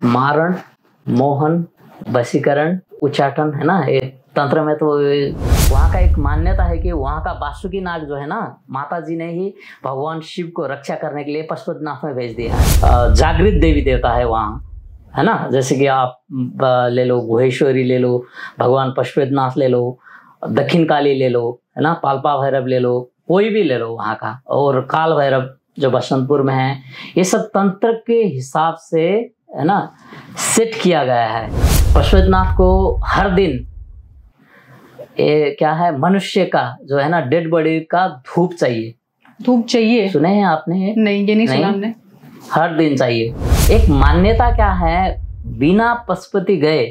मारण, मोहन, वशीकरण, उच्चाटन है ना। ये तंत्र में तो वहाँ का एक मान्यता है कि वहाँ का वासुकी नाग जो है ना, माता जी ने ही भगवान शिव को रक्षा करने के लिए पशुपतिनाथ में भेज दिया है। जागृत देवी देवता है वहाँ, है ना। जैसे कि आप ले लो गुहेश्वरी ले लो, भगवान पशुपतिनाथ ले लो, दक्षिण काली ले लो, है ना, पाल्पा भैरव ले लो, कोई भी ले लो वहाँ का, और काल भैरव जो बसंतपुर में है। ये सब तंत्र के हिसाब से है ना सेट किया गया है। पशुपतिनाथ को हर दिन ये क्या है, मनुष्य का जो है ना डेड बॉडी का धूप चाहिए। धूप चाहिए? सुने हैं आपने? नहीं, ये नहीं सुना हमने। हर दिन चाहिए। एक मान्यता क्या है, बिना पशुपति गए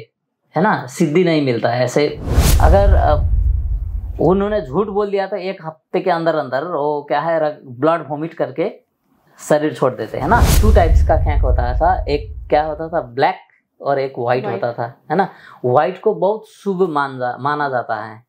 है ना सिद्धि नहीं मिलता है। ऐसे अगर उन्होंने झूठ बोल दिया तो एक हफ्ते के अंदर अंदर वो क्या है ब्लड वोमिट करके शरीर छोड़ देते हैं ना। 2 टाइप्स का खैंक होता था। एक क्या होता था, ब्लैक, और एक व्हाइट होता था, है ना। व्हाइट को बहुत शुभ माना जाता है।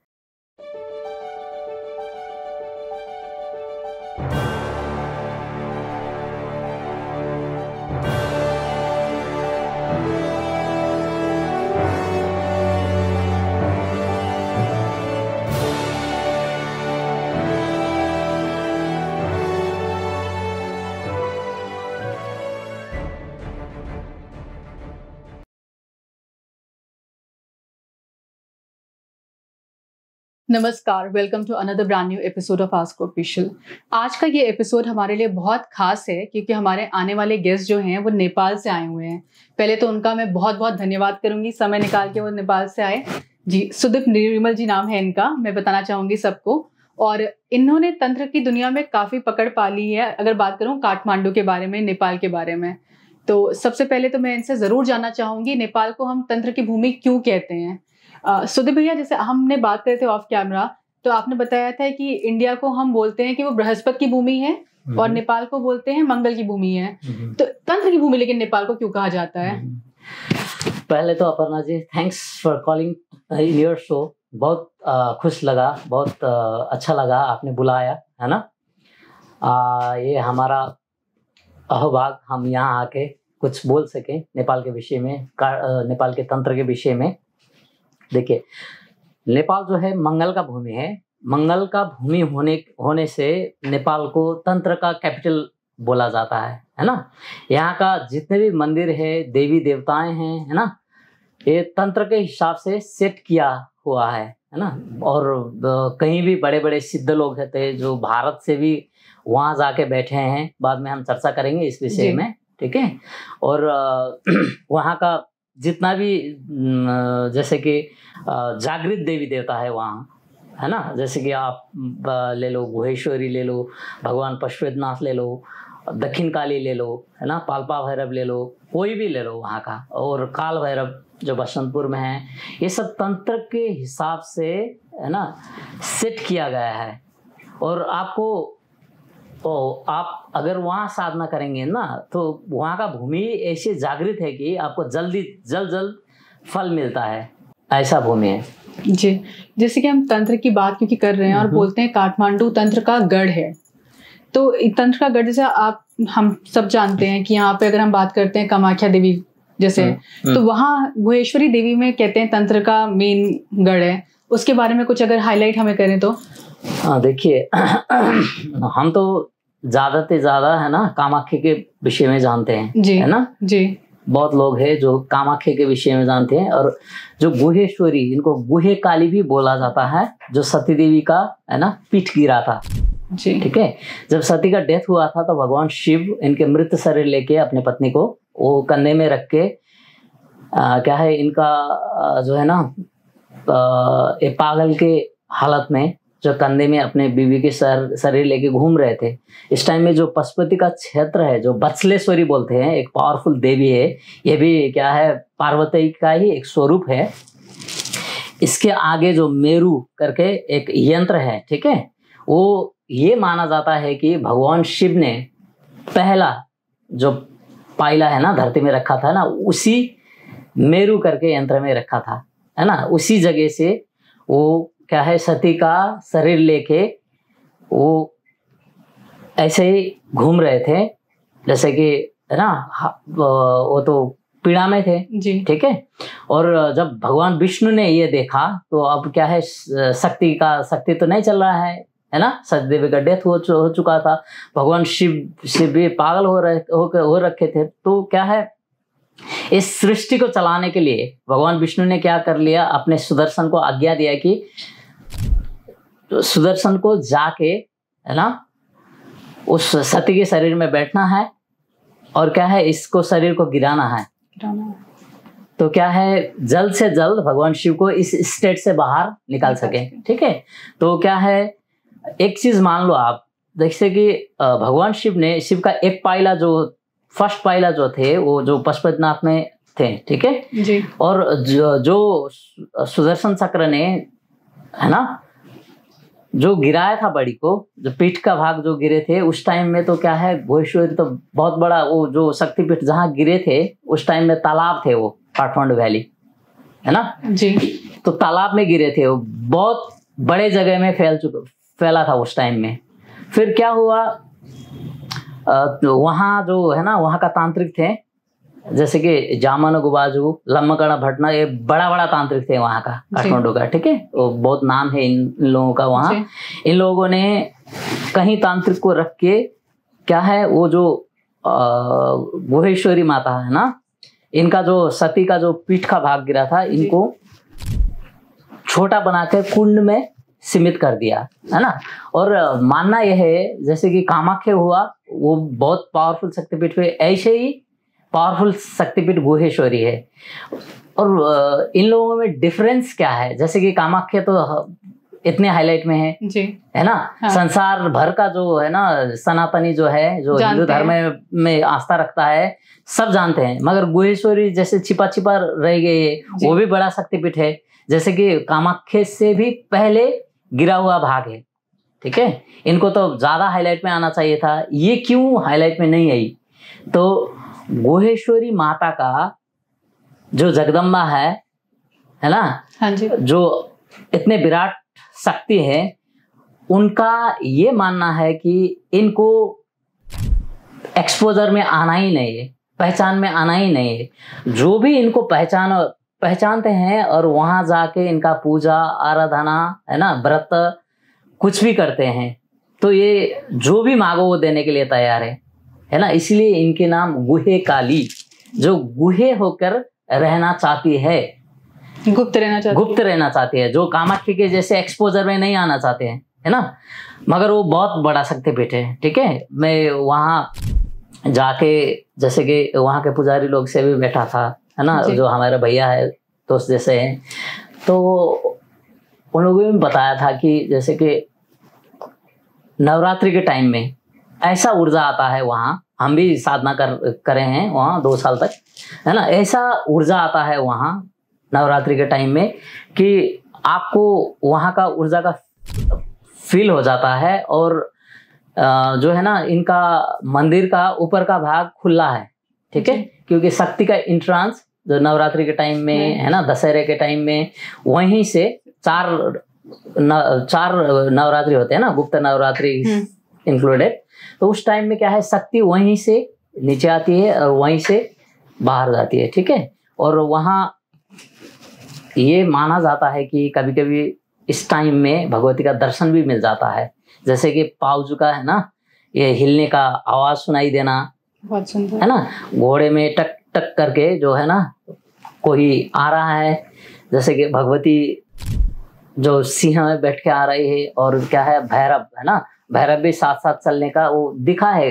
नमस्कार, welcome to another brand new episode of ask official. आज का ये एपिसोड हमारे लिए बहुत खास है क्योंकि हमारे आने वाले गेस्ट जो हैं वो नेपाल से आए हुए हैं। पहले तो उनका मैं बहुत बहुत धन्यवाद करूंगी, समय निकाल के वो नेपाल से आए जी। सुदीप निर्मल जी नाम है इनका, मैं बताना चाहूंगी सबको। और इन्होंने तंत्र की दुनिया में काफ़ी पकड़ पा ली है। अगर बात करूँ काठमांडू के बारे में, नेपाल के बारे में, तो सबसे पहले तो मैं इनसे ज़रूर जानना चाहूँगी नेपाल को हम तंत्र की भूमि क्यों कहते हैं। सुदीप भैया, जैसे हमने बात करे थे ऑफ कैमरा, तो आपने बताया था कि इंडिया को हम बोलते हैं कि वो बृहस्पति की भूमि है और नेपाल को बोलते हैं मंगल की भूमि है। तो तंत्र की भूमि लेकिन नेपाल को क्यों कहा जाता है? पहले तो Aparna ji, thanks for calling in your show. बहुत खुश लगा, बहुत अच्छा लगा आपने बुलाया, है ना। ये हमारा अहोभाग हम यहाँ आके कुछ बोल सकें नेपाल के विषय में, नेपाल के तंत्र के विषय में। देखिए, नेपाल जो है मंगल का भूमि है। मंगल का भूमि होने से नेपाल को तंत्र का कैपिटल बोला जाता है ना। यहाँ का जितने भी मंदिर है, देवी देवताएं हैं, है ना, ये तंत्र के हिसाब से सेट किया हुआ है ना। और कहीं भी बड़े बड़े सिद्ध लोग रहते हैं जो भारत से भी वहाँ जाके बैठे हैं। बाद में हम चर्चा करेंगे इस विषय में, ठीक है। और वहाँ का जितना भी जैसे कि जागृत देवी देवता है वहाँ, है ना। जैसे कि आप ले लो गुहेश्वरी ले लो, भगवान पशुपतिनाथ ले लो, दक्षिण काली ले लो, है ना, पाल्पा भैरव ले लो, कोई भी ले लो वहाँ का, और काल भैरव जो बसंतपुर में है। ये सब तंत्र के हिसाब से है ना सेट किया गया है। और आपको आप अगर वहाँ साधना करेंगे ना तो वहाँ का भूमि ऐसे जागृत है कि आपको जल्द फल मिलता है, ऐसा भूमि है जी। जैसे कि हम तंत्र की बात क्योंकि कर रहे हैं और बोलते हैं काठमांडू तंत्र का गढ़ है, तो तंत्र का गढ़ जैसे हम सब जानते हैं कि यहाँ पे अगर हम बात करते हैं कामाख्या देवी जैसे, तो वहाँ गुहेश्वरी देवी में कहते हैं तंत्र का मेन गढ़ है। उसके बारे में कुछ अगर हाईलाइट हमें करें तो। हाँ, देखिए हम तो ज्यादा से ज्यादा है ना कामाख्या के विषय में जानते हैं जी, है ना जी। बहुत लोग हैं जो कामाख्या के विषय में जानते हैं। और जो गुहेश्वरी, इनको गुहे काली भी बोला जाता है, जो सती देवी का है ना पीठ गिरा था जी, ठीक है। जब सती का डेथ हुआ था तो भगवान शिव इनके मृत शरीर लेके अपने पत्नी को वो कंधे में रख के क्या है इनका जो है ना ये पागल के हालत में जो कंधे में अपने बीवी के शरीर लेके घूम रहे थे। इस टाइम में जो पशुपति का क्षेत्र है, जो बत्सलेश्वरी बोलते हैं, एक पावरफुल देवी है। ये भी क्या है पार्वती का ही एक स्वरूप है। इसके आगे जो मेरू करके एक यंत्र है, ठीक है, वो ये माना जाता है कि भगवान शिव ने पहला जो पायला है ना धरती में रखा था ना, उसी मेरू करके यंत्र में रखा था, है ना। उसी जगह से वो क्या है सती का शरीर लेके वो ऐसे ही घूम रहे थे, जैसे कि है ना वो तो पीड़ा में थे जी। ठीक है। और जब भगवान विष्णु ने ये देखा तो अब क्या है, शक्ति तो नहीं चल रहा है ना, सचदेव का डेथ हो चुका था, भगवान शिव भी पागल हो रखे थे। तो क्या है, इस सृष्टि को चलाने के लिए भगवान विष्णु ने क्या कर लिया, अपने सुदर्शन को आज्ञा दिया कि सुदर्शन को जाके है ना उस सती के शरीर में बैठना है और क्या है, इसको शरीर को गिराना है। तो क्या है, जल्द से जल्द भगवान शिव को इस स्टेट से बाहर निकाल सके ठीक है। तो क्या है, एक चीज मान लो आप, जैसे कि भगवान शिव का एक पाइला, जो फर्स्ट पाइला जो थे वो जो पशुपतिनाथ में थे ठीक है जी। और जो सुदर्शन चक्र ने है ना जो गिराया था बड़ी को, जो पीठ का भाग जो गिरे थे उस टाइम में, तो क्या है, गुहेश्वरी तो बहुत बड़ा, वो जो शक्तिपीठ जहाँ गिरे थे उस टाइम में तालाब थे, वो काठमांडू वैली है ना जी। तो तालाब में गिरे थे, वो बहुत बड़े जगह में फैला था उस टाइम में। फिर क्या हुआ, तो वहाँ जो है ना वहाँ का तांत्रिक थे, जैसे कि जामन गुबाजू, लम्मकर्ण भट्टना, ये बड़ा बड़ा तांत्रिक थे वहाँ का काठमांडू का ठीक है। वो बहुत नाम है इन लोगों का वहाँ। इन लोगों ने कहीं तांत्रिक को रख के क्या है, वो जो गुहेश्वरी माता है ना, इनका जो सती का जो पीठ का भाग गिरा था, इनको छोटा बनाकर कुंड में सीमित कर दिया है ना। और मानना यह है, जैसे कि कामाख्या हुआ, वो बहुत पावरफुल शक्तिपीठ है, ऐसे ही पावरफुल शक्तिपीठ गुहेश्वरी है। और इन लोगों में डिफरेंस क्या है, जैसे कि कामाख्या तो इतने हाईलाइट में है जी है ना। हाँ। संसार भर का जो है ना सनातनी जो है, जो हिंदू धर्म में आस्था रखता है, सब जानते हैं, मगर गुहेश्वरी जैसे छिपा छिपा रह गई है, वो भी बड़ा शक्तिपीठ है। जैसे कि कामाख्या से भी पहले गिरा हुआ भाग है ठीक है। इनको तो ज्यादा हाईलाइट में आना चाहिए था, ये क्यों हाईलाइट में नहीं आई? तो गुहेश्वरी माता का जो जगदम्बा है ना, हाँ जी, जो इतने विराट शक्ति है, उनका ये मानना है कि इनको एक्सपोजर में आना ही नहीं है, पहचान में आना ही नहीं है। जो भी इनको पहचानते हैं और वहां जाके इनका पूजा आराधना है ना, व्रत कुछ भी करते हैं, तो ये जो भी मांगो वो देने के लिए तैयार है ना। इसलिए इनके नाम गुहे काली, जो गुहे होकर रहना चाहती है, गुप्त रहना चाहती है, जो कामाख्या के जैसे एक्सपोजर में नहीं आना चाहते हैं है ना। मगर वो बहुत बड़ा शक्तिपीठ है ठीक है। मैं वहाँ जाके, जैसे कि वहाँ के पुजारी लोग से भी बैठा था है ना, जो हमारे भैया है दोस्त जैसे हैं, तो उन लोगों ने बताया था कि जैसे कि नवरात्रि के टाइम में ऐसा ऊर्जा आता है वहाँ, हम भी साधना करे हैं वहाँ 2 साल तक है ना, ऐसा ऊर्जा आता है वहाँ नवरात्रि के टाइम में कि आपको वहाँ का ऊर्जा का फील हो जाता है। और जो है ना, इनका मंदिर का ऊपर का भाग खुला है ठीक है, क्योंकि शक्ति का इंट्रांस जो नवरात्रि के टाइम में है ना, दशहरे के टाइम में, वहीं से 4 नवरात्रि होते हैं ना, गुप्त नवरात्रि इंक्लूडेड। तो उस टाइम में क्या है, शक्ति वहीं से नीचे आती है और वहीं से बाहर जाती है ठीक है। और वहाँ ये माना जाता है कि कभी कभी इस टाइम में भगवती का दर्शन भी मिल जाता है, जैसे कि पावजू का है ना, ये हिलने का आवाज सुनाई देना, बहुत सुंदर है ना, घोड़े में टक टक करके जो है ना कोई आ रहा है, जैसे कि भगवती जो सिंह में बैठ के आ रही है। और क्या है, भैरव है ना, भैरव भी साथ साथ चलने का वो दिखा है,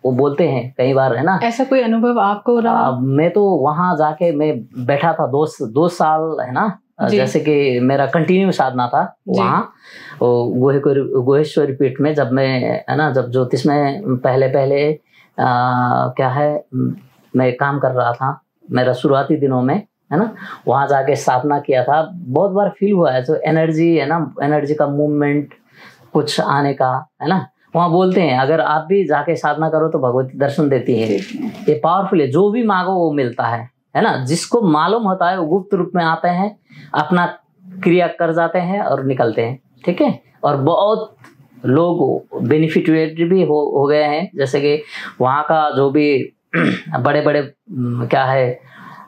वो बोलते हैं कई बार है ना। ऐसा कोई अनुभव आपको रहा? मैं तो वहां जाके मैं बैठा था 2 साल है ना, जैसे कि मेरा कंटिन्यू साधना था वहाँ गुहेश्वरी पीठ में। जब मैं है ना, जब ज्योतिष में पहले क्या है, मैं काम कर रहा था, मेरा शुरुआती दिनों में है ना, वहां जाके साधना किया था। बहुत बार फील हुआ है, जो एनर्जी है ना, एनर्जी का मूवमेंट कुछ आने का है ना। वहाँ बोलते हैं अगर आप भी जाके साधना करो तो भगवती दर्शन देती है, ये पावरफुल है, जो भी मांगो वो मिलता है ना। जिसको मालूम होता है वो गुप्त रूप में आते हैं, अपना क्रिया कर जाते हैं और निकलते हैं ठीक है। और बहुत लोग बेनिफिट भी हो गए हैं, जैसे कि वहाँ का जो भी बड़े बड़े क्या है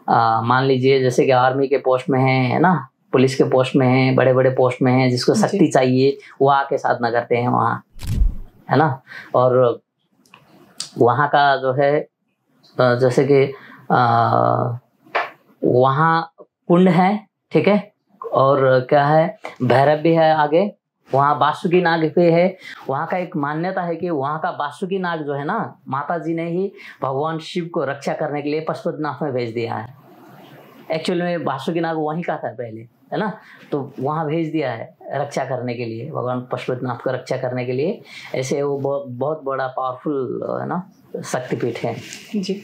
मान लीजिए जैसे कि आर्मी के पोस्ट में है ना, पुलिस के पोस्ट में है, बड़े बड़े पोस्ट में है, जिसको शक्ति चाहिए वो आके साधना करते हैं वहाँ, है ना। और वहाँ का जो है जैसे कि वहाँ कुंड है, ठीक है, और क्या है, भैरव भी है आगे, वहाँ बासुकी नाग भी है। वहाँ का एक मान्यता है कि वहाँ का बासुकी नाग जो है ना, माता जी ने ही भगवान शिव को रक्षा करने के लिए पशुपतिनाथ में भेज दिया है। एक्चुअली में बासुकी नाग वहीं का था पहले, है ना, तो वहाँ भेज दिया है रक्षा करने के लिए, भगवान पशुपतिनाथ को रक्षा करने के लिए। ऐसे वो बहुत बड़ा पावरफुल है ना शक्तिपीठ है जी।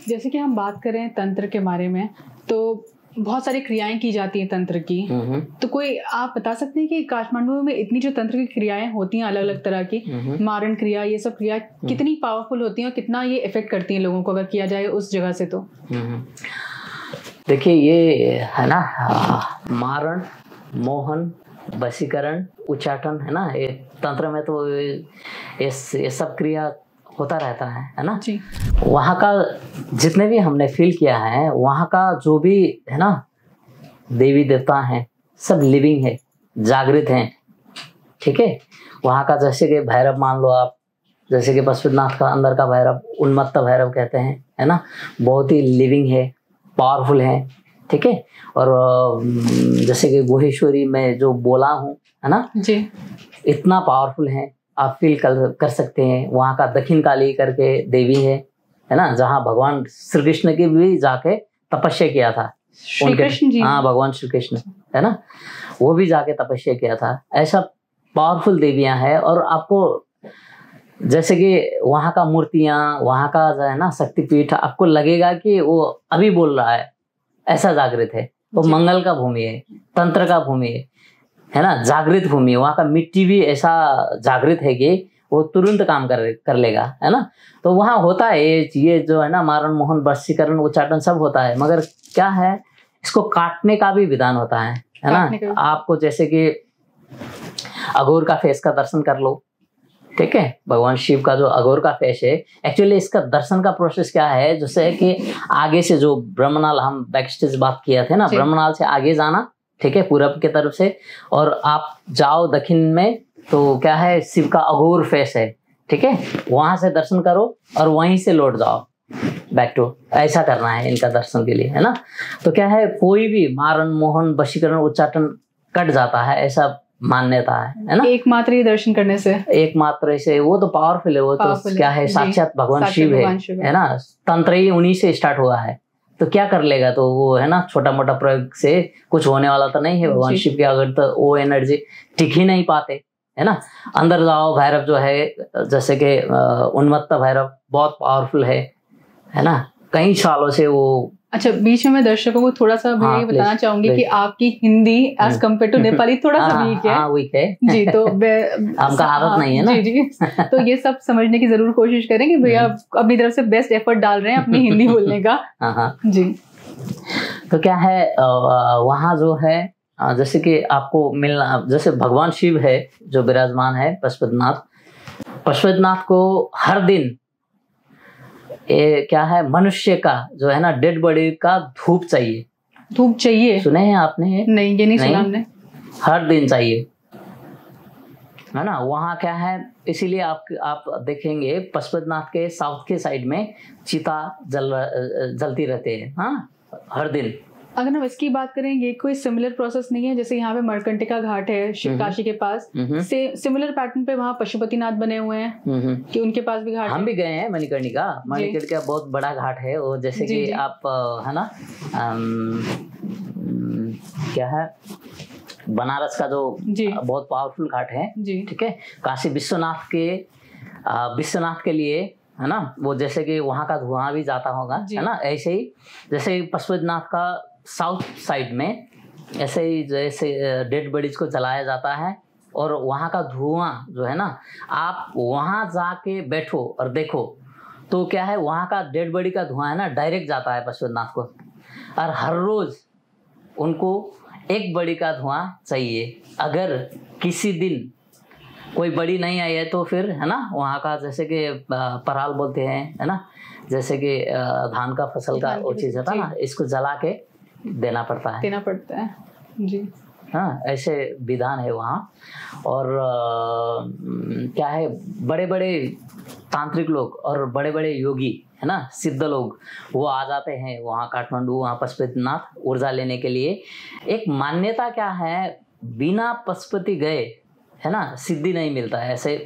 जैसे कि हम बात करें तंत्र के बारे में, तो बहुत सारी क्रियाएं की जाती हैं तंत्र की, तो कोई आप बता सकते हैं कि काठमांडू में इतनी जो तंत्र की क्रियाएं होती हैं अलग अलग तरह की, मारण क्रिया, ये सब क्रिया कितनी पावरफुल होती हैं और कितना ये इफेक्ट करती हैं लोगों को अगर किया जाए उस जगह से? तो देखिए ये है ना, मारण, मोहन, वशीकरण, उच्चाटन, है ना, ये तंत्र में तो ये सब क्रिया होता रहता है ना जी। वहाँ का जितने भी हमने फील किया है, वहाँ का जो भी है ना देवी देवता हैं सब लिविंग है, जागृत हैं, ठीक है। वहाँ का जैसे कि भैरव मान लो आप, जैसे कि पशुपतिनाथ का अंदर का भैरव उन्मत्त भैरव कहते हैं, है ना, बहुत ही लिविंग है, पावरफुल है, ठीक है। और जैसे कि गुहेश्वरी में जो बोला हूँ, है ना जी, इतना पावरफुल है, आप फील कर सकते हैं। वहाँ का दक्षिण काली करके देवी है ना, जहाँ भगवान श्री कृष्ण की भी जाके तपस्या किया था, श्री कृष्ण जी, हाँ भगवान श्री कृष्ण, है ना, वो भी जाके तपस्या किया था। ऐसा पावरफुल देवियां हैं। और आपको जैसे कि वहाँ का मूर्तियां, वहाँ का जो है ना शक्तिपीठ, आपको लगेगा कि वो अभी बोल रहा है, ऐसा जागृत है। वो मंगल का भूमि है, तंत्र का भूमि है ना, जागृत भूमि है। वहाँ का मिट्टी भी ऐसा जागृत है कि वो तुरंत काम कर लेगा, है ना। तो वहाँ होता है ये जो है ना मारण, मोहन, वशीकरण, उच्चाटन सब होता है, मगर क्या है, इसको काटने का भी विधान होता है ना। आपको जैसे कि अघोर का फेस का दर्शन कर लो, ठीक है, भगवान शिव का जो अघोर का फेस है, एक्चुअली इसका दर्शन का प्रोसेस क्या है, जैसे कि आगे से जो ब्रह्मनाल, हम बैक स्टेज बात किया थे ना, ब्रह्मनाल से आगे जाना, ठीक है, पूरब के तरफ से, और आप जाओ दक्षिण में, तो क्या है, शिव का अघोर फेस है, ठीक है, वहां से दर्शन करो और वहीं से लौट जाओ बैक टू, ऐसा करना है इनका दर्शन के लिए, है ना। तो क्या है, कोई भी मारण, मोहन, वशीकरण, उच्चाटन कट जाता है, ऐसा मान्यता है ना। एकमात्र ही दर्शन करने से, एकमात्र से, वो तो पावरफुल है, वो तो क्या है, साक्षात भगवान शिव है ना, तंत्र ही उन्हीं से स्टार्ट हुआ है, तो क्या कर लेगा, तो वो है ना छोटा मोटा प्रयोग से कुछ होने वाला तो नहीं है भगवान शिव के, अगर तो वो एनर्जी टिक ही नहीं पाते, है ना। अंदर जाओ, भैरव जो है, जैसे कि उन्मत्त भैरव बहुत पावरफुल है ना, कई सालों से वो। अच्छा, बीच में मैं दर्शकों को थोड़ा सा ये बताना चाहूंगी कि आपकी Hindi as compare to Nepali थोड़ा सा वीक है। वीक है जी, तो हमका आदत नहीं है ना। जी, तो ये सब समझने की जरूर कोशिश करें कि भैया अपनी तरफ से बेस्ट एफर्ट डाल रहे हैं अपनी हिंदी बोलने का। जी, तो क्या है, वहाँ जो है, जैसे कि आपको मिलना, जैसे भगवान शिव है जो विराजमान है पशुपतिनाथ को हर दिन ये क्या है, मनुष्य का जो है ना डेड बॉडी का धूप चाहिए। धूप चाहिए? सुने हैं आपने? नहीं, ये नहीं सुना हमने। हर दिन चाहिए, है ना। वहाँ क्या है, इसीलिए आप देखेंगे पशुपतिनाथ के साउथ के साइड में चिता जलती रहते हैं, हाँ, हर दिन। अगर हम इसकी बात करें, ये कोई सिमिलर प्रोसेस नहीं है? जैसे यहाँ पे मणिकर्णिका घाट है काशी के पास, सिमिलर पैटर्न पे वहाँ पशुपतिनाथ बने हुए हैं कि उनके पास भी घाट? हम भी गए हैं मणिकर्णिका बहुत बड़ा घाट है वो, जैसे कि आप है ना क्या है, बनारस का जो बहुत पावरफुल घाट है, ठीक है, काशी विश्वनाथ के लिए, है ना, वो जैसे कि वहाँ का धुआं भी जाता होगा, है ना। ऐसे ही जैसे पशुपतिनाथ का साउथ साइड में ऐसे ही जैसे डेड बॉडीज को जलाया जाता है, और वहाँ का धुआं जो है ना, आप वहाँ जाके बैठो और देखो तो क्या है, वहाँ का डेड बॉडी का धुआं है ना डायरेक्ट जाता है पशुपतिनाथ को, और हर रोज उनको एक बॉडी का धुआं चाहिए। अगर किसी दिन कोई बड़ी नहीं आई है तो फिर है ना वहाँ का जैसे कि पराल बोलते हैं, है ना, जैसे कि धान का फसल का वो चीज़ होता है ना, इसको जला के देना पड़ता है जी। हाँ, ऐसे विधान है वहाँ। और क्या है, बड़े बड़े तांत्रिक लोग और बड़े बड़े योगी, है ना, सिद्ध लोग, वो आ जाते हैं वहाँ काठमांडू, वहाँ पशुपतिनाथ ऊर्जा लेने के लिए। एक मान्यता क्या है, बिना पशुपति गए, है ना, सिद्धि नहीं मिलता है, ऐसे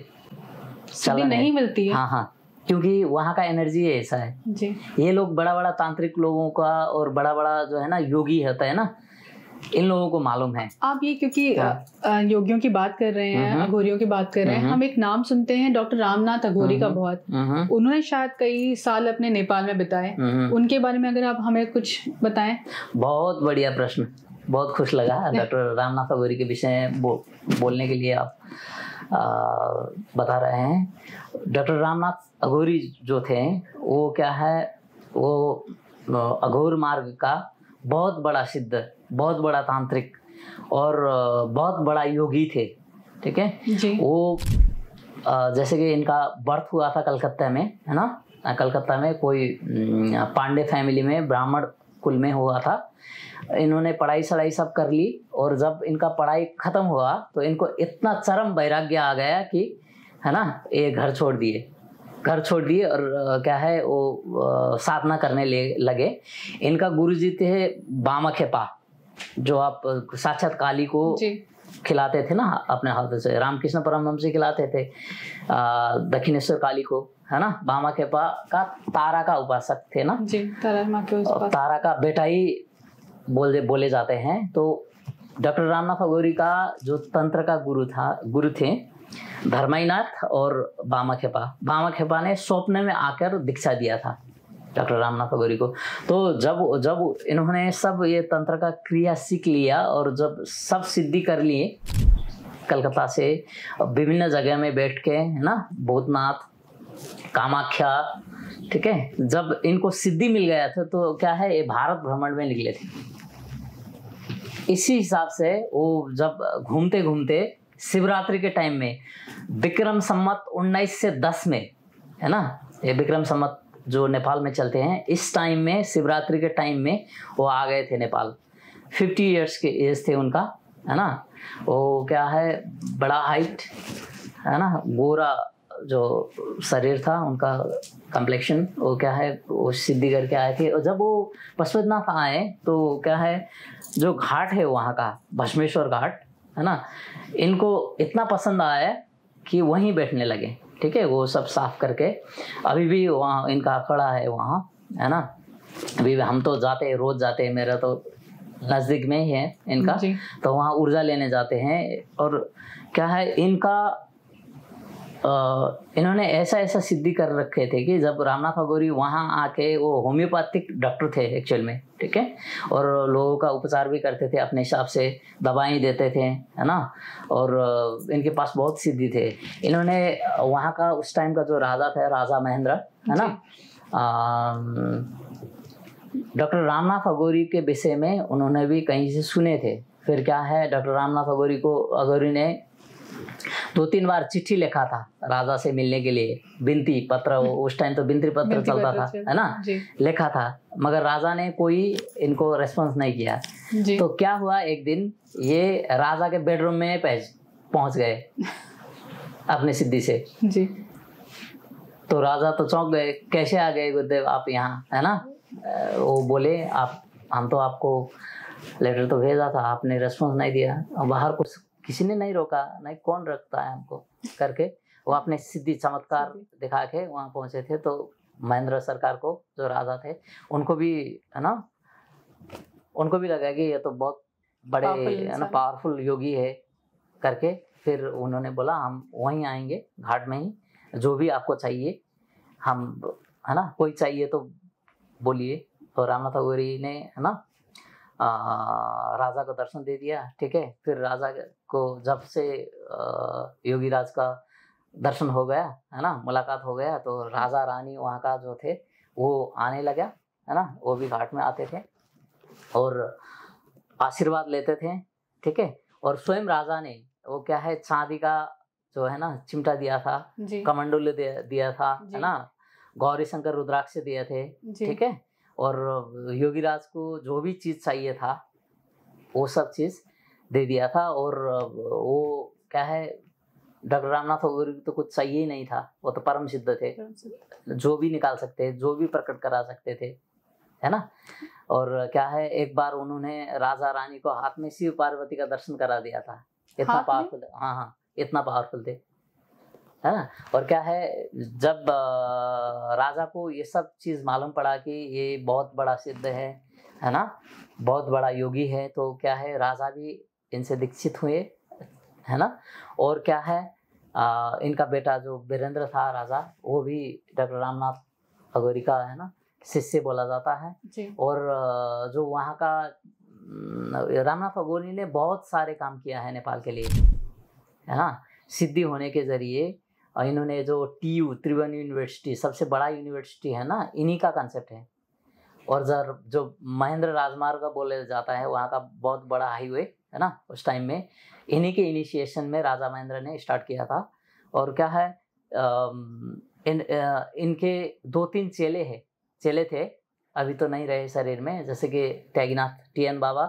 सिद्धि नहीं मिलती है। हाँ, क्योंकि वहाँ का एनर्जी ऐसा है जी। ये लोग बड़ा बड़ा तांत्रिक लोगों का और बड़ा बड़ा जो है ना योगी होता है ना, इन लोगों को मालूम है। आप ये क्योंकि योगियों की बात कर रहे हैं, अघोरियों की बात कर रहे हैं, हम एक नाम सुनते हैं डॉक्टर रामनाथ अघोरी का बहुत, उन्होंने शायद कई साल अपने नेपाल में बिताए, उनके बारे में अगर आप हमें कुछ बताएं। बहुत बढ़िया प्रश्न, बहुत खुश लगा डॉक्टर रामनाथ अघोरी के विषय में बोलने के लिए आप बता रहे हैं। डॉक्टर रामनाथ अघोरी जो थे वो क्या है, वो अघोर मार्ग का बहुत बड़ा सिद्ध, बहुत बड़ा तांत्रिक और बहुत बड़ा योगी थे, ठीक है जी। वो जैसे कि इनका बर्थ हुआ था कलकत्ता में, है ना, कलकत्ता में कोई पांडे फैमिली में, ब्राह्मण कुल में हुआ था। इन्होंने पढ़ाई सढ़ाई सब कर ली और जब इनका पढ़ाई खत्म हुआ तो इनको इतना चरम वैराग्य आ गया कि, है ना, ये घर छोड़ दिए और क्या है वो साधना करने लगे। इनका गुरुजी थे बामाखेपा, जो आप साक्षात काली को खिलाते थे ना अपने हाथों से, रामकृष्ण परमहंस जी खिलाते थे दक्षिणेश्वर काली को, है ना। बामाखेपा का तारा का उपासक थे ना जी, तारा का बेटा ही बोले जाते हैं। तो डॉक्टर रामनाथ अघोरी का जो तंत्र का गुरु थे धर्माईनाथ और बामाखेपा ने स्वप्न में आकर दीक्षा दिया था डॉक्टर रामनाथ अघोरी को। तो जब इन्होंने सब ये तंत्र का क्रिया सीख लिया और जब सब सिद्धि कर लिए कलकत्ता से, विभिन्न जगह में बैठ के, है ना, भूतनाथ, कामाख्या, ठीक है, जब इनको सिद्धि मिल गया था तो क्या है, ये भारत भ्रमण में निकले थे। इसी हिसाब से वो जब घूमते घूमते शिवरात्रि के टाइम में, विक्रम संवत 1910 में, है ना, ये विक्रम संवत जो नेपाल में चलते हैं, इस टाइम में शिवरात्रि के टाइम में वो आ गए थे नेपाल। 50 इयर्स के एज थे उनका, है ना। वो क्या है, बड़ा हाइट, है ना, गोरा जो शरीर था उनका, कम्प्लेक्शन, वो क्या है, वो सिद्धि करके आए थे। और जब वो पशुपतिनाथ आए तो क्या है, जो घाट है वहाँ का भस्मेश्वर घाट, है ना, इनको इतना पसंद आया कि वहीं बैठने लगे, ठीक है, वो सब साफ करके। अभी भी वहाँ इनका अखाड़ा है वहाँ, है ना। अभी हम तो रोज जाते हैं, मेरा तो नज़दीक में ही है इनका, तो वहाँ ऊर्जा लेने जाते हैं। और क्या है, इन्होंने ऐसा सिद्धि कर रखे थे कि जब रामनाथ अघोरी वहाँ आके, वो होम्योपैथिक डॉक्टर थे एक्चुअल में, ठीक है, और लोगों का उपचार भी करते थे अपने हिसाब से, दवाएं देते थे, है ना, और इनके पास बहुत सिद्धि थे। इन्होंने वहाँ का उस टाइम का जो राजा था, राजा महेंद्र, है ना, डॉक्टर रामनाथ अघोरी के विषय में उन्होंने भी कहीं से सुने थे। फिर क्या है, डॉक्टर रामनाथ अघोरी ने 2-3 बार चिट्ठी लिखा था राजा से मिलने के लिए, विनती पत्र, उस टाइम तो विनती पत्र चलता था, है ना, लिखा था, मगर राजा ने कोई इनको रेस्पॉन्स नहीं किया। तो क्या हुआ, एक दिन ये राजा के बेडरूम में पहुंच गए अपने सिद्धि से जी। तो राजा तो चौंक गए, कैसे आ गए गुरुदेव आप यहाँ, है ना। वो बोले, हम तो आपको लेटर तो भेजा था, आपने रेस्पॉन्स नहीं दिया, बाहर कुछ किसी ने नहीं रोका, नहीं कौन रखता है हमको करके। वो अपने सिद्धि चमत्कार दिखा के वहाँ पहुँचे थे। तो महेंद्र सरकार को, जो राजा थे, उनको भी, है ना, उनको भी लगा कि ये तो बहुत बड़े, है ना, पावरफुल योगी है करके। फिर उन्होंने बोला हम वहीं आएंगे घाट में ही, जो भी आपको चाहिए हम, है ना, कोई चाहिए तो बोलिए। तो रामनाथ अघोरी ने, है ना, राजा को दर्शन दे दिया, ठीक है। फिर राजा को जब से योगी राज का दर्शन हो गया, है ना, मुलाकात हो गया, तो राजा रानी वहाँ का जो थे वो आने लगा, है ना, वो भी घाट में आते थे और आशीर्वाद लेते थे, ठीक है। और स्वयं राजा ने, वो क्या है, चांदी का जो है ना चिमटा दिया था, जी कमंडलू दिया था, जी। है ना, गौरी शंकर रुद्राक्ष दिए थे, जी ठीक है। और योगीराज को जो भी चीज चाहिए था वो सब चीज दे दिया था। और वो क्या है, डॉक्टर रामनाथ अघोरी को तो कुछ चाहिए ही नहीं था, वो तो परम सिद्ध थे, जो भी निकाल सकते, जो भी प्रकट करा सकते थे, है ना। और क्या है, एक बार उन्होंने राजा रानी को हाथ में शिव पार्वती का दर्शन करा दिया था, इतना हाथ में? पावरफुल, हाँ हाँ, इतना पावरफुल थे, है ना। और क्या है, जब राजा को ये सब चीज मालूम पड़ा कि ये बहुत बड़ा सिद्ध है ना, बहुत बड़ा योगी है, तो क्या है, राजा भी इनसे दीक्षित हुए, है ना। और क्या है, इनका बेटा जो वीरेंद्र था राजा, वो भी डॉक्टर रामनाथ अघोरी का, है ना, शिष्य बोला जाता है जी और जो वहाँ का रामनाथ अघोरी ने बहुत सारे काम किया है नेपाल के लिए, है ना। सिद्धि होने के जरिए इन्होंने जो TU त्रिभुवन यूनिवर्सिटी, सबसे बड़ा यूनिवर्सिटी है ना, इन्हीं का कंसेप्ट है। और जो महेंद्र राजमार्ग बोले जाता है, वहाँ का बहुत बड़ा हाईवे है ना, उस टाइम में इन्हीं के इनिशिएशन में राजा महेंद्र ने स्टार्ट किया था। और क्या है, इनके 2-3 चेले थे, अभी तो नहीं रहे शरीर में, जैसे कि त्यागीनाथ TN बाबा,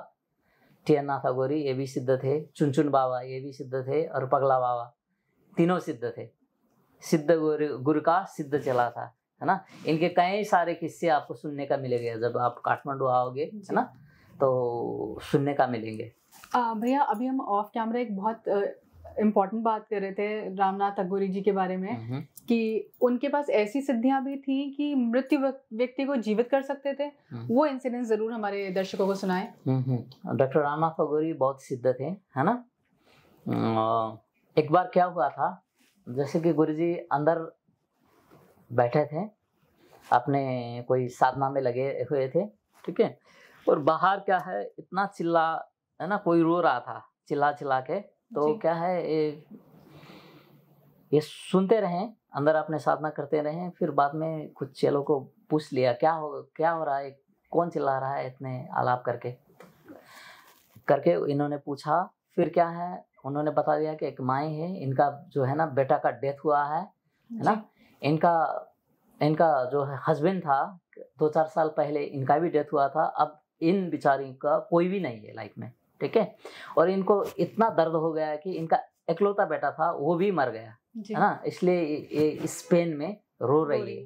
TN नाथ अघोरी, ये भी सिद्ध थे, चुनचुन बाबा, ये भी सिद्ध थे, और पगला बाबा, तीनों सिद्ध थे। सिद्ध गुरु का सिद्ध चला था, है ना। इनके कई सारे किस्से आपको सुनने का मिलेंगे जब आप काठमांडू आओगे, है ना, तो सुनने का मिलेंगे। भैया अभी हम ऑफ कैमरा एक बहुत इम्पोर्टेंट बात कर रहे थे रामनाथ अघोरी जी के बारे में, कि उनके पास ऐसी सिद्धियां भी थी कि मृत्यु व्यक्ति को जीवित कर सकते थे। वो इंसिडेंट जरूर हमारे दर्शकों को सुनाएं। डॉक्टर रामनाथ अघोरी बहुत सिद्ध थे, है ना। एक बार क्या हुआ था, जैसे कि गुरुजी अंदर बैठे थे, अपने कोई साधना में लगे हुए थे, ठीक है। और बाहर क्या है, इतना चिल्ला, है ना, कोई रो रहा था चिल्ला चिल्ला के, तो क्या है, ये सुनते रहे, अंदर अपने साधना करते रहे। फिर बाद में कुछ चेलों को पूछ लिया, क्या हो रहा है, कौन चिल्ला रहा है, इतने आलाप करके इन्होंने पूछा। फिर क्या है, उन्होंने बता दिया कि एक माई है, इनका जो है ना बेटा का डेथ हुआ है ना। इनका जो है हस्बैंड था, 2-4 साल पहले इनका भी डेथ हुआ था। अब इन बिचारी का कोई भी नहीं है लाइफ में, ठीक है। और इनको इतना दर्द हो गया कि इनका इकलौता बेटा था, वो भी मर गया, है ना, इसलिए ये इस पेन में रो रही है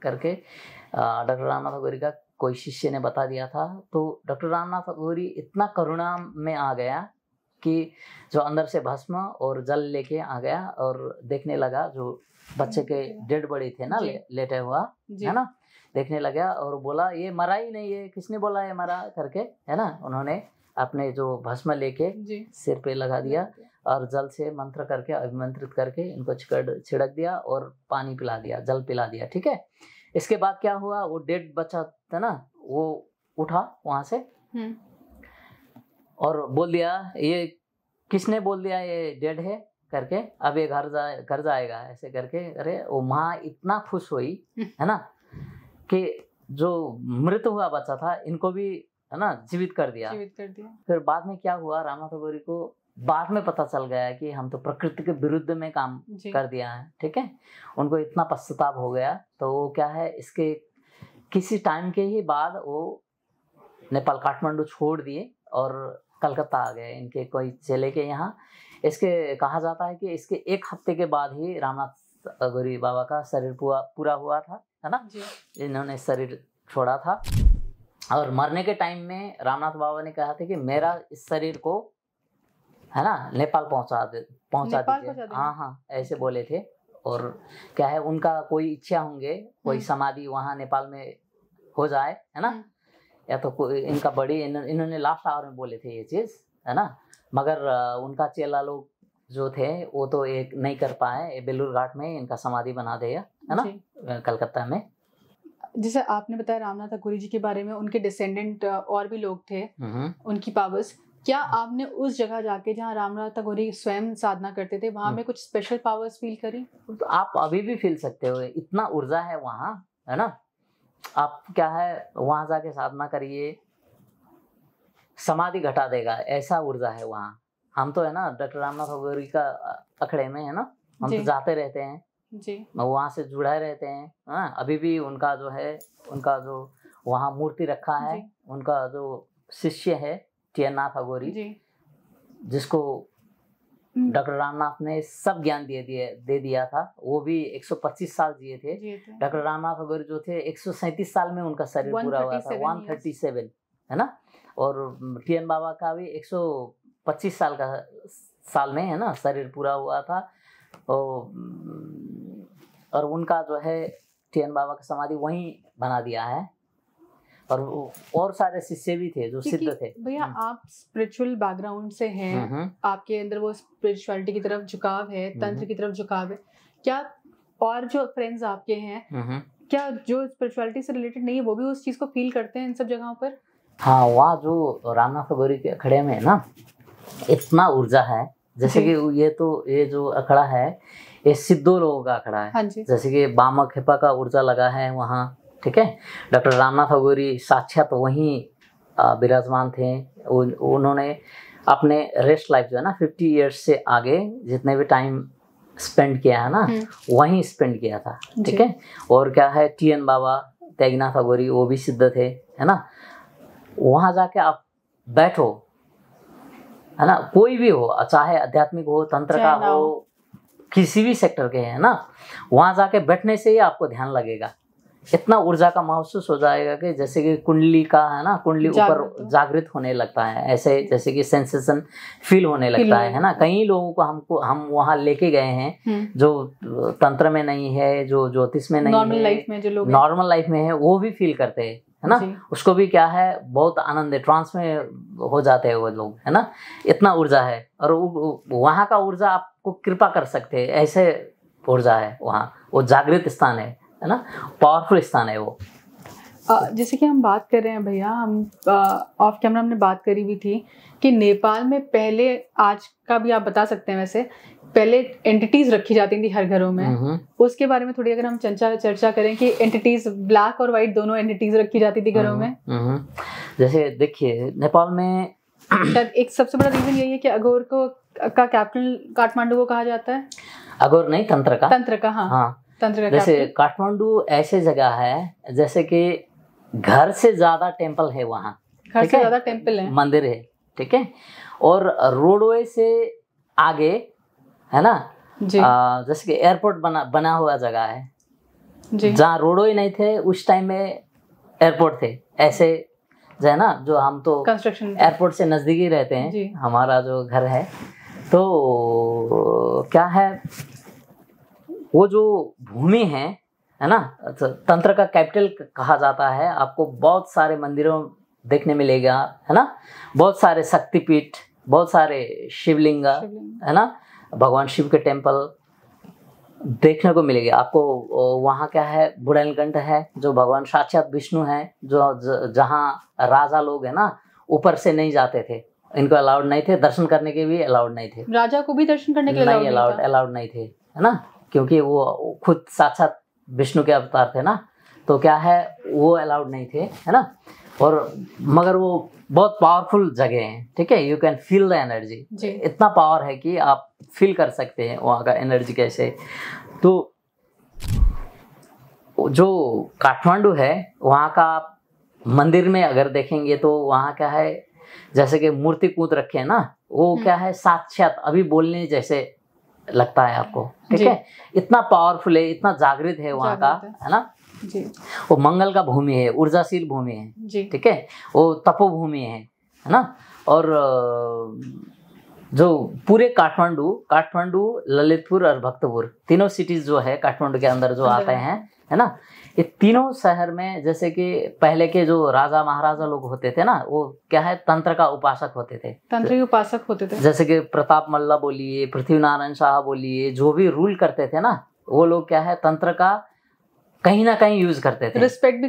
करके डॉक्टर रामनाथ अघोरी का कोई शिष्य ने बता दिया था। तो डॉक्टर रामनाथ अघोरी इतना करुणा में आ गया कि जो अंदर से भस्म और जल लेके आ गया और देखने लगा, जो बच्चे के डेड बॉडी थे ना लेटे हुआ, है ना, देखने लगा और बोला ये मरा ही नहीं है, किसने बोला ये मरा करके, है ना। उन्होंने अपने जो भस्म लेके सिर पे लगा दिया और जल से मंत्र करके अभिमंत्रित करके इनको छिड़क दिया और पानी पिला दिया, जल पिला दिया, ठीक है। इसके बाद क्या हुआ, वो डेड बच्चा था ना, वो उठा वहां से और बोल दिया, ये किसने बोल दिया ये डेड है करके, अब ये घर जाएगा ऐसे करके। अरे वो माँ इतना खुश हुई, है ना, कि जो मृत हुआ बच्चा था इनको भी, है ना, जीवित कर दिया। फिर बाद में क्या हुआ, रामनाथ अघोरी को बाद में पता चल गया कि हम तो प्रकृति के विरुद्ध में काम कर दिया है, ठीक है। उनको इतना पश्चाताप हो गया, तो वो क्या है, इसके किसी टाइम के ही बाद वो नेपाल काठमांडू छोड़ दिए और कलकत्ता आ गए इनके कोई चेले के यहाँ। इसके कहा जाता है कि इसके 1 हफ्ते के बाद ही रामनाथ अघोरी बाबा का शरीर पूरा हुआ था, है ना। इन्होंने शरीर छोड़ा था और मरने के टाइम में रामनाथ बाबा ने कहा था कि मेरा इस शरीर को, है ना, नेपाल पहुंचा दीजिए। हाँ, ऐसे बोले थे। और क्या है, उनका कोई इच्छा होंगे, कोई समाधि वहाँ नेपाल में हो जाए, है ना, या तो कोई इनका बड़ी, इन्होंने लास्ट आवर में बोले थे ये चीज, है ना। मगर उनका चेला लोग जो थे वो तो एक नहीं कर पाए, बेलूर घाट में इनका समाधि बना दिया, है ना, कलकत्ता में। जैसे आपने बताया रामनाथ अघोरी जी के बारे में, उनके डिसेंडेंट और भी लोग थे, उनकी पावर्स, क्या आपने उस जगह जाके जहाँ रामनाथ अघोरी स्वयं साधना करते थे वहां में कुछ स्पेशल पावर्स फील करी? तो आप अभी भी फील सकते हो, इतना ऊर्जा है वहाँ, है ना। आप क्या है, वहां जाके साधना करिए, समाधि घटा देगा, ऐसा ऊर्जा है वहाँ, हम तो है ना डॉक्टर रामनाथ अघोरी का अखड़े में है ना, हम तो जाते रहते हैं जी, वहाँ से जुड़े रहते हैं। हाँ, अभी भी उनका जो है, उनका जो वहाँ मूर्ति रखा है, उनका जो शिष्य है टी.एन. नाथ अघोरी, जिसको डॉक्टर रामनाथ ने सब ज्ञान दे दिया था। वो भी 125 साल जिए थे। डॉक्टर रामनाथ अघोरी जो थे 137 साल में उनका शरीर पूरा हुआ था, 137 है ना। और टी.एन. बाबा का भी 125 साल में है ना शरीर पूरा हुआ था। और उनका जो है टी.एन. बाबा का समाधि वहीं बना दिया है। और सारे शिष्य भी थे जो सिद्ध थे। भैया आप स्पिरिचुअल बैकग्राउंड से हैं, आपके अंदर वो स्पिरिचुअलिटी की तरफ झुकाव है, तंत्र की तरफ झुकाव है क्या? और जो फ्रेंड्स आपके हैं क्या जो स्पिरिचुअलिटी से रिलेटेड नहीं है वो भी उस चीज को फील करते हैं इन सब जगहों पर? हाँ, वहाँ जो रामनाथ अघोरी के अखड़े में है ना, इतना ऊर्जा है। जैसे कि ये जो अखड़ा है ये सिद्धों लोगों का अखड़ा है। जैसे कि बामा खेपा का ऊर्जा लगा है वहाँ, ठीक है। डॉक्टर रामनाथ अघोरी साक्षात वहीं विराजमान थे। उन्होंने अपने रेस्ट लाइफ जो है ना 50 इयर्स से आगे जितने भी टाइम स्पेंड किया है ना वहीं स्पेंड किया था, ठीक है। और क्या है टी.एन. बाबा त्यागीनाथ अघोरी वो भी सिद्ध थे, है ना। वहाँ जाके आप बैठो, है ना, कोई भी हो, चाहे आध्यात्मिक हो, तंत्र का हो, किसी भी सेक्टर के है ना, वहाँ जाके बैठने से ही आपको ध्यान लगेगा। इतना ऊर्जा का महसूस हो जाएगा कि जैसे कि कुंडली का है ना, कुंडली ऊपर जागृत होने लगता है, ऐसे जैसे कि सेंसेशन फील होने लगता है ना। कई लोगों को हम वहाँ लेके गए हैं जो तंत्र में नहीं है, जो ज्योतिष में नहीं है, नॉर्मल लाइफ में है, वो भी फील करते हैं, है ना। उसको भी क्या है बहुत आनंद है, ट्रांस में हो जाते हैं वो लोग, है ना। इतना ऊर्जा है और वहाँ का ऊर्जा आपको कृपा कर सकते हैं, ऐसे ऊर्जा है वहाँ। वो जागृत स्थान है ना, पावरफुल स्थान है वो। जैसे कि हम बात कर रहे हैं भैया, हम ऑफ कैमरा हमने बात करी भी थी कि नेपाल में पहले, आज का भी आप बता सकते हैं वैसे, पहले एंटिटीज रखी जाती थी हर घरों में। उसके बारे में थोड़ी अगर हम चर्चा करें कि एंटिटीज ब्लैक और व्हाइट दोनों एंटिटीज रखी जाती थी घरों में। जैसे देखिए नेपाल में एक सबसे बड़ा रीजन यही है कि अघोर का कैपिटल काठमांडू को कहा जाता है। अघोर नहीं, तंत्र का हाँ तंत्र का। जैसे काठमांडू ऐसे जगह है जैसे कि घर से ज्यादा टेम्पल है वहाँ, घर से ज्यादा टेम्पल है, मंदिर है, ठीक है। और रोडवे से आगे है ना जैसे कि एयरपोर्ट बना हुआ जगह है, जहाँ रोडवे नहीं थे उस टाइम में एयरपोर्ट थे। ऐसे जो है ना, जो हम तो कंस्ट्रक्शन एयरपोर्ट से नजदीक ही रहते हैं, हमारा जो घर है, तो क्या है वो जो भूमि है ना, तंत्र का कैपिटल कहा जाता है। आपको बहुत सारे मंदिरों देखने मिलेगा, है ना, बहुत सारे शक्तिपीठ, बहुत सारे शिवलिंग, है ना, भगवान शिव के टेम्पल देखने को मिलेगा आपको। वहाँ क्या है, बुढ़ानीलकंठ है जो भगवान साक्षात विष्णु है, जो जहाँ राजा लोग है ना ऊपर से नहीं जाते थे, इनको अलाउड नहीं थे, दर्शन करने के भी अलाउड नहीं थे। राजा को भी दर्शन करने के लिए अलाउड नहीं थे, है ना, क्योंकि वो खुद साक्षात विष्णु के अवतार थे ना, तो क्या है वो अलाउड नहीं थे, है ना। और मगर वो बहुत पावरफुल जगह है, ठीक है। You can feel the energy, इतना पावर है कि आप फील कर सकते हैं वहाँ का एनर्जी कैसे। तो जो काठमांडू है वहाँ का मंदिर में अगर देखेंगे तो वहाँ क्या है, जैसे कि मूर्ति कूद रखे हैं ना, वो क्या है साक्षात अभी बोलने जैसे लगता है आपको, ठीक है। इतना पावरफुल है, इतना जागृत है वहाँ का, है ना जी। वो मंगल का भूमि है, ऊर्जाशील भूमि है, ठीक है। वो तपोभूमि है ना। और जो पूरे काठमांडू, ललितपुर और भक्तपुर तीनों सिटीज जो है काठमांडू के अंदर जो आते हैं, है ना, ये तीनों शहर में जैसे कि पहले के जो राजा महाराजा लोग होते थे ना, वो क्या है तंत्र का उपासक होते थे, तंत्र के उपासक होते थे। जैसे कि प्रताप मल्ला बोलिए, पृथ्वीनारायण शाह बोलिए, जो भी रूल करते थे ना, वो लोग क्या है तंत्र का कहीं ना कहीं यूज करते थे, रिस्पेक्ट भी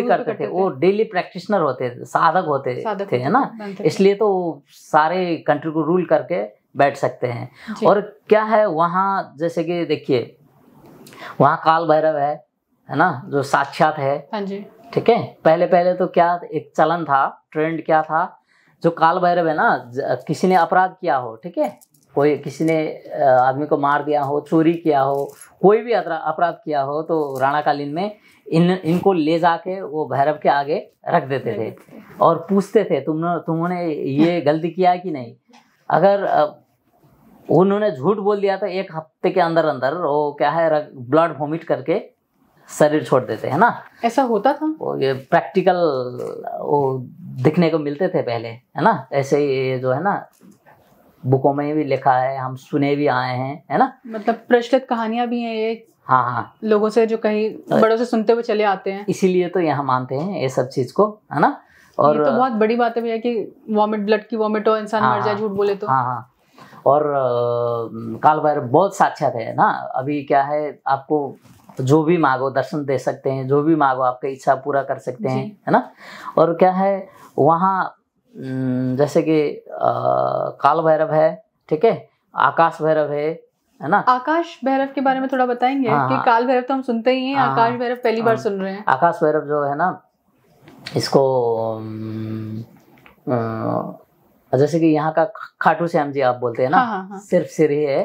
करते थे, वो डेली प्रैक्टिशनर होते थे, साधक होते थे, है ना। इसलिए तो सारे कंट्री को रूल करके बैठ सकते हैं। और क्या है वहाँ, जैसे कि देखिए वहाँ काल भैरव है ना, जो साक्षात है, हाँ जी, ठीक है। पहले तो क्या एक चलन था, ट्रेंड क्या था, जो काल भैरव है ना, किसी ने अपराध किया हो, ठीक है, कोई किसी ने आदमी को मार दिया हो, चोरी किया हो, कोई भी अपराध किया हो, तो राणा कालीन में इनको ले जाके वो भैरव के आगे रख देते थे और पूछते थे तुमने ये गलती किया है कि नहीं। अगर उन्होंने झूठ बोल दिया तो 1 हफ्ते के अंदर अंदर वो क्या है ब्लड वॉमिट करके शरीर छोड़ देते हैं ना। ऐसा होता था? वो ये प्रैक्टिकल वो दिखने को मिलते थे पहले, है ना। ऐसे ही जो है ना बुकों में भी लिखा है, हम सुने भी आए हैं, है ना। मतलब प्रचलित कहानियां भी हैं ये। हाँ हाँ, लोगों से जो कहीं बड़ों से सुनते हुए चले आते हैं, इसीलिए तो यहाँ मानते हैं ये सब चीज को, है ना। और ये तो बहुत बड़ी बात है भैया कि ब्लड की वॉमिट हो, इंसान मर जाए झूठ बोले तो। हाँ हाँ। और काल भैरव बहुत साक्षात है ना। अभी क्या है, आपको जो भी मांगो दर्शन दे सकते हैं, जो भी मांगो आपकी इच्छा पूरा कर सकते हैं, है ना। और क्या है वहाँ जैसे कि काल भैरव है, ठीक है, आकाश भैरव है ना। आकाश भैरव के बारे में थोड़ा बताएंगे? कि काल भैरव तो हम सुनते ही हैं, आकाश भैरव पहली बार सुन रहे हैं। आकाश भैरव जो है ना, इसको जैसे कि यहाँ का खाटू श्याम जी आप बोलते हैं ना। हाँ। सिर्फ सिर ही है,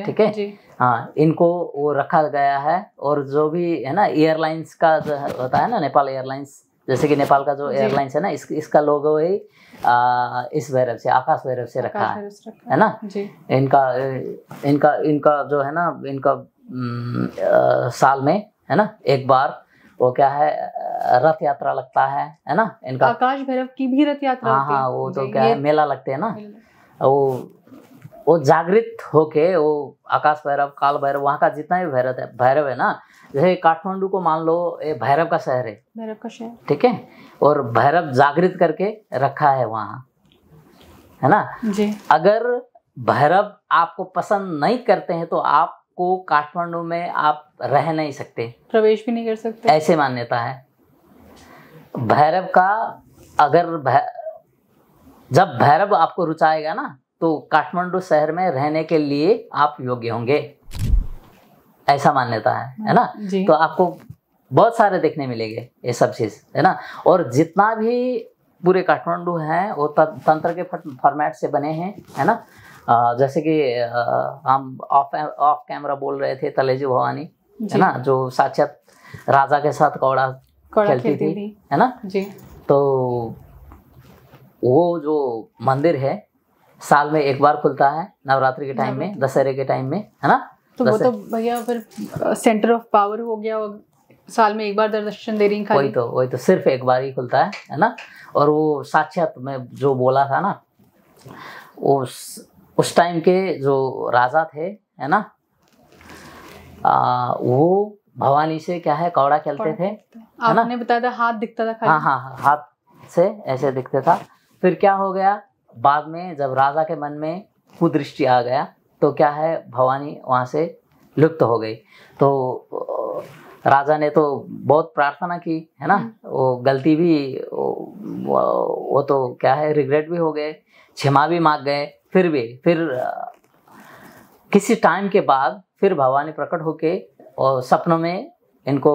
ठीक है जी। हाँ, इनको वो रखा गया है। और जो भी है ना एयरलाइंस का जो होता है ना, नेपाल एयरलाइंस, जैसे कि नेपाल का जो एयरलाइंस है ना, इसका लोगो ही इस भैरव से, आकाश भैरव से रखा है ना जी। इनका जो है ना, इनका साल में है ना एक बार वो क्या है रथ यात्रा लगता है ना इनका। आकाश भैरव की भी रथ यात्रा होती है? हाँ, वो तो क्या है मेला लगते हैं ना। वो जागृत होके वो आकाश भैरव, काल भैरव, वहाँ का जितना भी भैरव है ना, जैसे काठमांडू को मान लो ये भैरव का शहर है, भैरव का शहर, ठीक है। और भैरव जागृत करके रखा है वहाँ, है ना जी। अगर भैरव आपको पसंद नहीं करते हैं तो आपको काठमांडू में आप रह नहीं सकते, प्रवेश भी नहीं कर सकते, ऐसे मान्यता है भैरव का। अगर जब भैरव आपको रुचाएगा ना तो काठमांडू शहर में रहने के लिए आप योग्य होंगे, ऐसा मान्यता है ना जी। तो आपको बहुत सारे देखने मिलेंगे ये सब चीज, है ना। और जितना भी पूरे काठमांडू है वो तंत्र के फॉर्मेट से बने हैं, है ना। जैसे कि हम ऑफ कैमरा बोल रहे थे तलेजी भवानी, है ना, जो साक्षात राजा के साथ कौड़ा खेलती थी, है ना जी। तो वो जो मंदिर है साल में एक बार खुलता है, नवरात्रि के टाइम में, दशहरे के टाइम में, है ना। तो वो तो भैया फिर सेंटर ऑफ पावर हो गया, साल में एक बार दर्शन दे रही खाली। वही तो सिर्फ एक बार ही खुलता है ना। और वो साक्षात मैं जो बोला था ना, उस टाइम के जो राजा थे, है ना, वो भवानी से क्या है कौड़ा खेलते थे, आपने बताया था हाथ दिखता था खाली। हाँ, हाथ से ऐसे दिखता था। फिर क्या हो गया बाद में, जब राजा के मन में कुदृष्टि आ गया तो क्या है भवानी वहाँ से लुप्त हो गई। तो राजा ने तो बहुत प्रार्थना की, है ना, वो गलती भी वो तो क्या है रिग्रेट भी हो गए, क्षमा भी मांग गए। फिर किसी टाइम के बाद फिर भवानी प्रकट होके और सपनों में इनको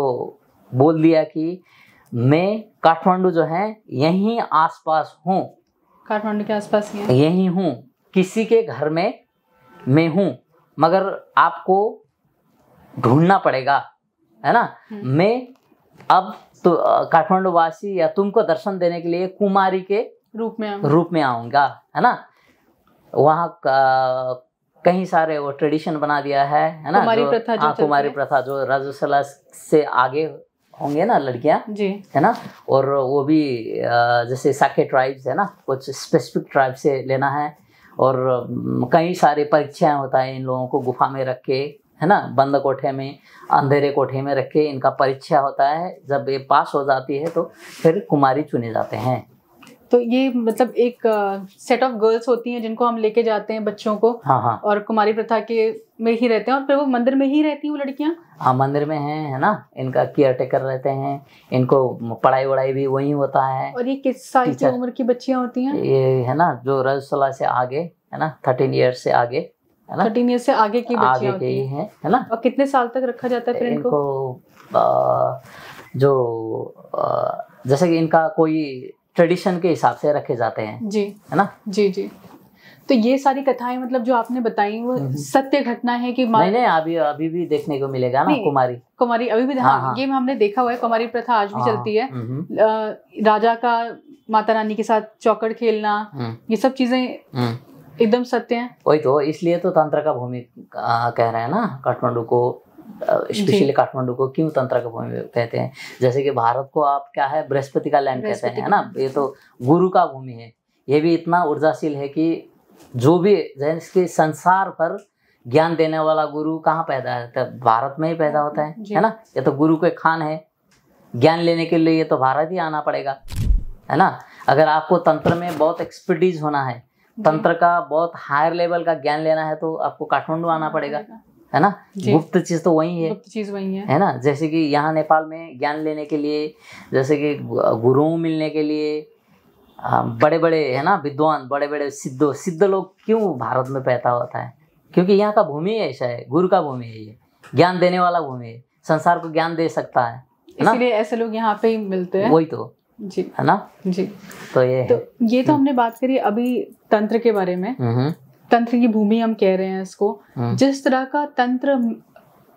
बोल दिया कि मैं काठमांडू जो है यहीं आसपास हूँ, काठमांडू के आसपास ही यहीं हूँ, किसी के घर में मैं हूँ, मगर आपको ढूंढना पड़ेगा, है ना। मैं अब तो काठमांडू वासी या तुमको दर्शन देने के लिए कुमारी के रूप में आऊंगा, है ना। वहाँ कई सारे वो ट्रेडिशन बना दिया है ना, कुमारी प्रथा जो रजस्वला से आगे होंगे ना लड़कियां जी, है ना। और वो भी जैसे साके ट्राइब्स है ना, कुछ स्पेसिफिक ट्राइब से लेना है। और कई सारी परीक्षाएं होता है इन लोगों को गुफा में रख के, है ना, बंद कोठे में, अंधेरे कोठे में रख के इनका परीक्षा होता है। जब ये पास हो जाती है तो फिर कुमारी चुने जाते हैं। तो ये मतलब एक सेट ऑफ गर्ल्स होती हैं जिनको हम लेके जाते हैं बच्चों को। हाँ। और कुमारी प्रथा के में ही रहते हैं और फिर वो मंदिर में ही रहती हैं वो लड़कियां। हाँ, मंदिर में है ना, इनका केयर टेकर रहते हैं, इनको पढ़ाई वढ़ाई भी वही होता है। और ये किस साल की उम्र की बच्चियां होती हैं? ये है ना जो रजस्वला से आगे, है ना, 13 ईयर्स से आगे, है ना, 13 ईयर्स से आगे की बच्चियां होती हैं, है ना। और कितने साल तक रखा जाता है फिर इनको? जो जैसे कि इनका कोई ट्रेडिशन के हिसाब से रखे जाते हैं जी, है ना। जी जी। तो ये सारी कथाएं मतलब जो आपने बताई वो सत्य घटना है कि नहीं, अभी भी देखने को मिलेगा ना। कुमारी अभी भी, हाँ, ये हमने देखा हुआ है, कुमारी प्रथा आज भी चलती है। राजा का माता रानी के साथ चौकड़ खेलना, ये सब चीजें एकदम सत्य हैं। वही तो, इसलिए तो तंत्र का भूमि कह रहे हैं ना काठमांडू को, स्पेशली काठमांडू को क्यों तंत्र का भूमि कहते हैं। जैसे कि भारत को आप क्या है, बृहस्पति का लैंड कहते हैं, है ना। ये तो गुरु का भूमि है। ये भी इतना ऊर्जाशील है कि जो भी जैसे संसार पर ज्ञान देने वाला गुरु कहाँ पैदा होता है, भारत में ही पैदा होता है ना। ये तो गुरु के खान है, ज्ञान लेने के लिए तो भारत ही आना पड़ेगा, है ना। अगर आपको तंत्र में बहुत एक्सपर्टीज होना है, तंत्र का बहुत हायर लेवल का ज्ञान लेना है, तो आपको काठमांडू आना पड़ेगा, है ना। गुप्त चीज तो वही है, गुप्त चीज वही है ना। जैसे कि यहाँ नेपाल में ज्ञान लेने के लिए, जैसे कि गुरुओं मिलने के लिए बड़े बड़े, है ना, विद्वान, बड़े बड़े सिद्ध लोग क्यों भारत में पैदा होता है, क्योंकि यहाँ का भूमि ऐसा है, गुरु का भूमि है, ये ज्ञान देने वाला भूमि है, संसार को ज्ञान दे सकता है ना। इसलिए ऐसे लोग यहाँ पे ही मिलते हैं। वही तो जी, है ना। जी, तो ये तो हमने बात करी अभी तंत्र के बारे में। तंत्र की भूमि हम कह रहे हैं इसको। जिस तरह का तंत्र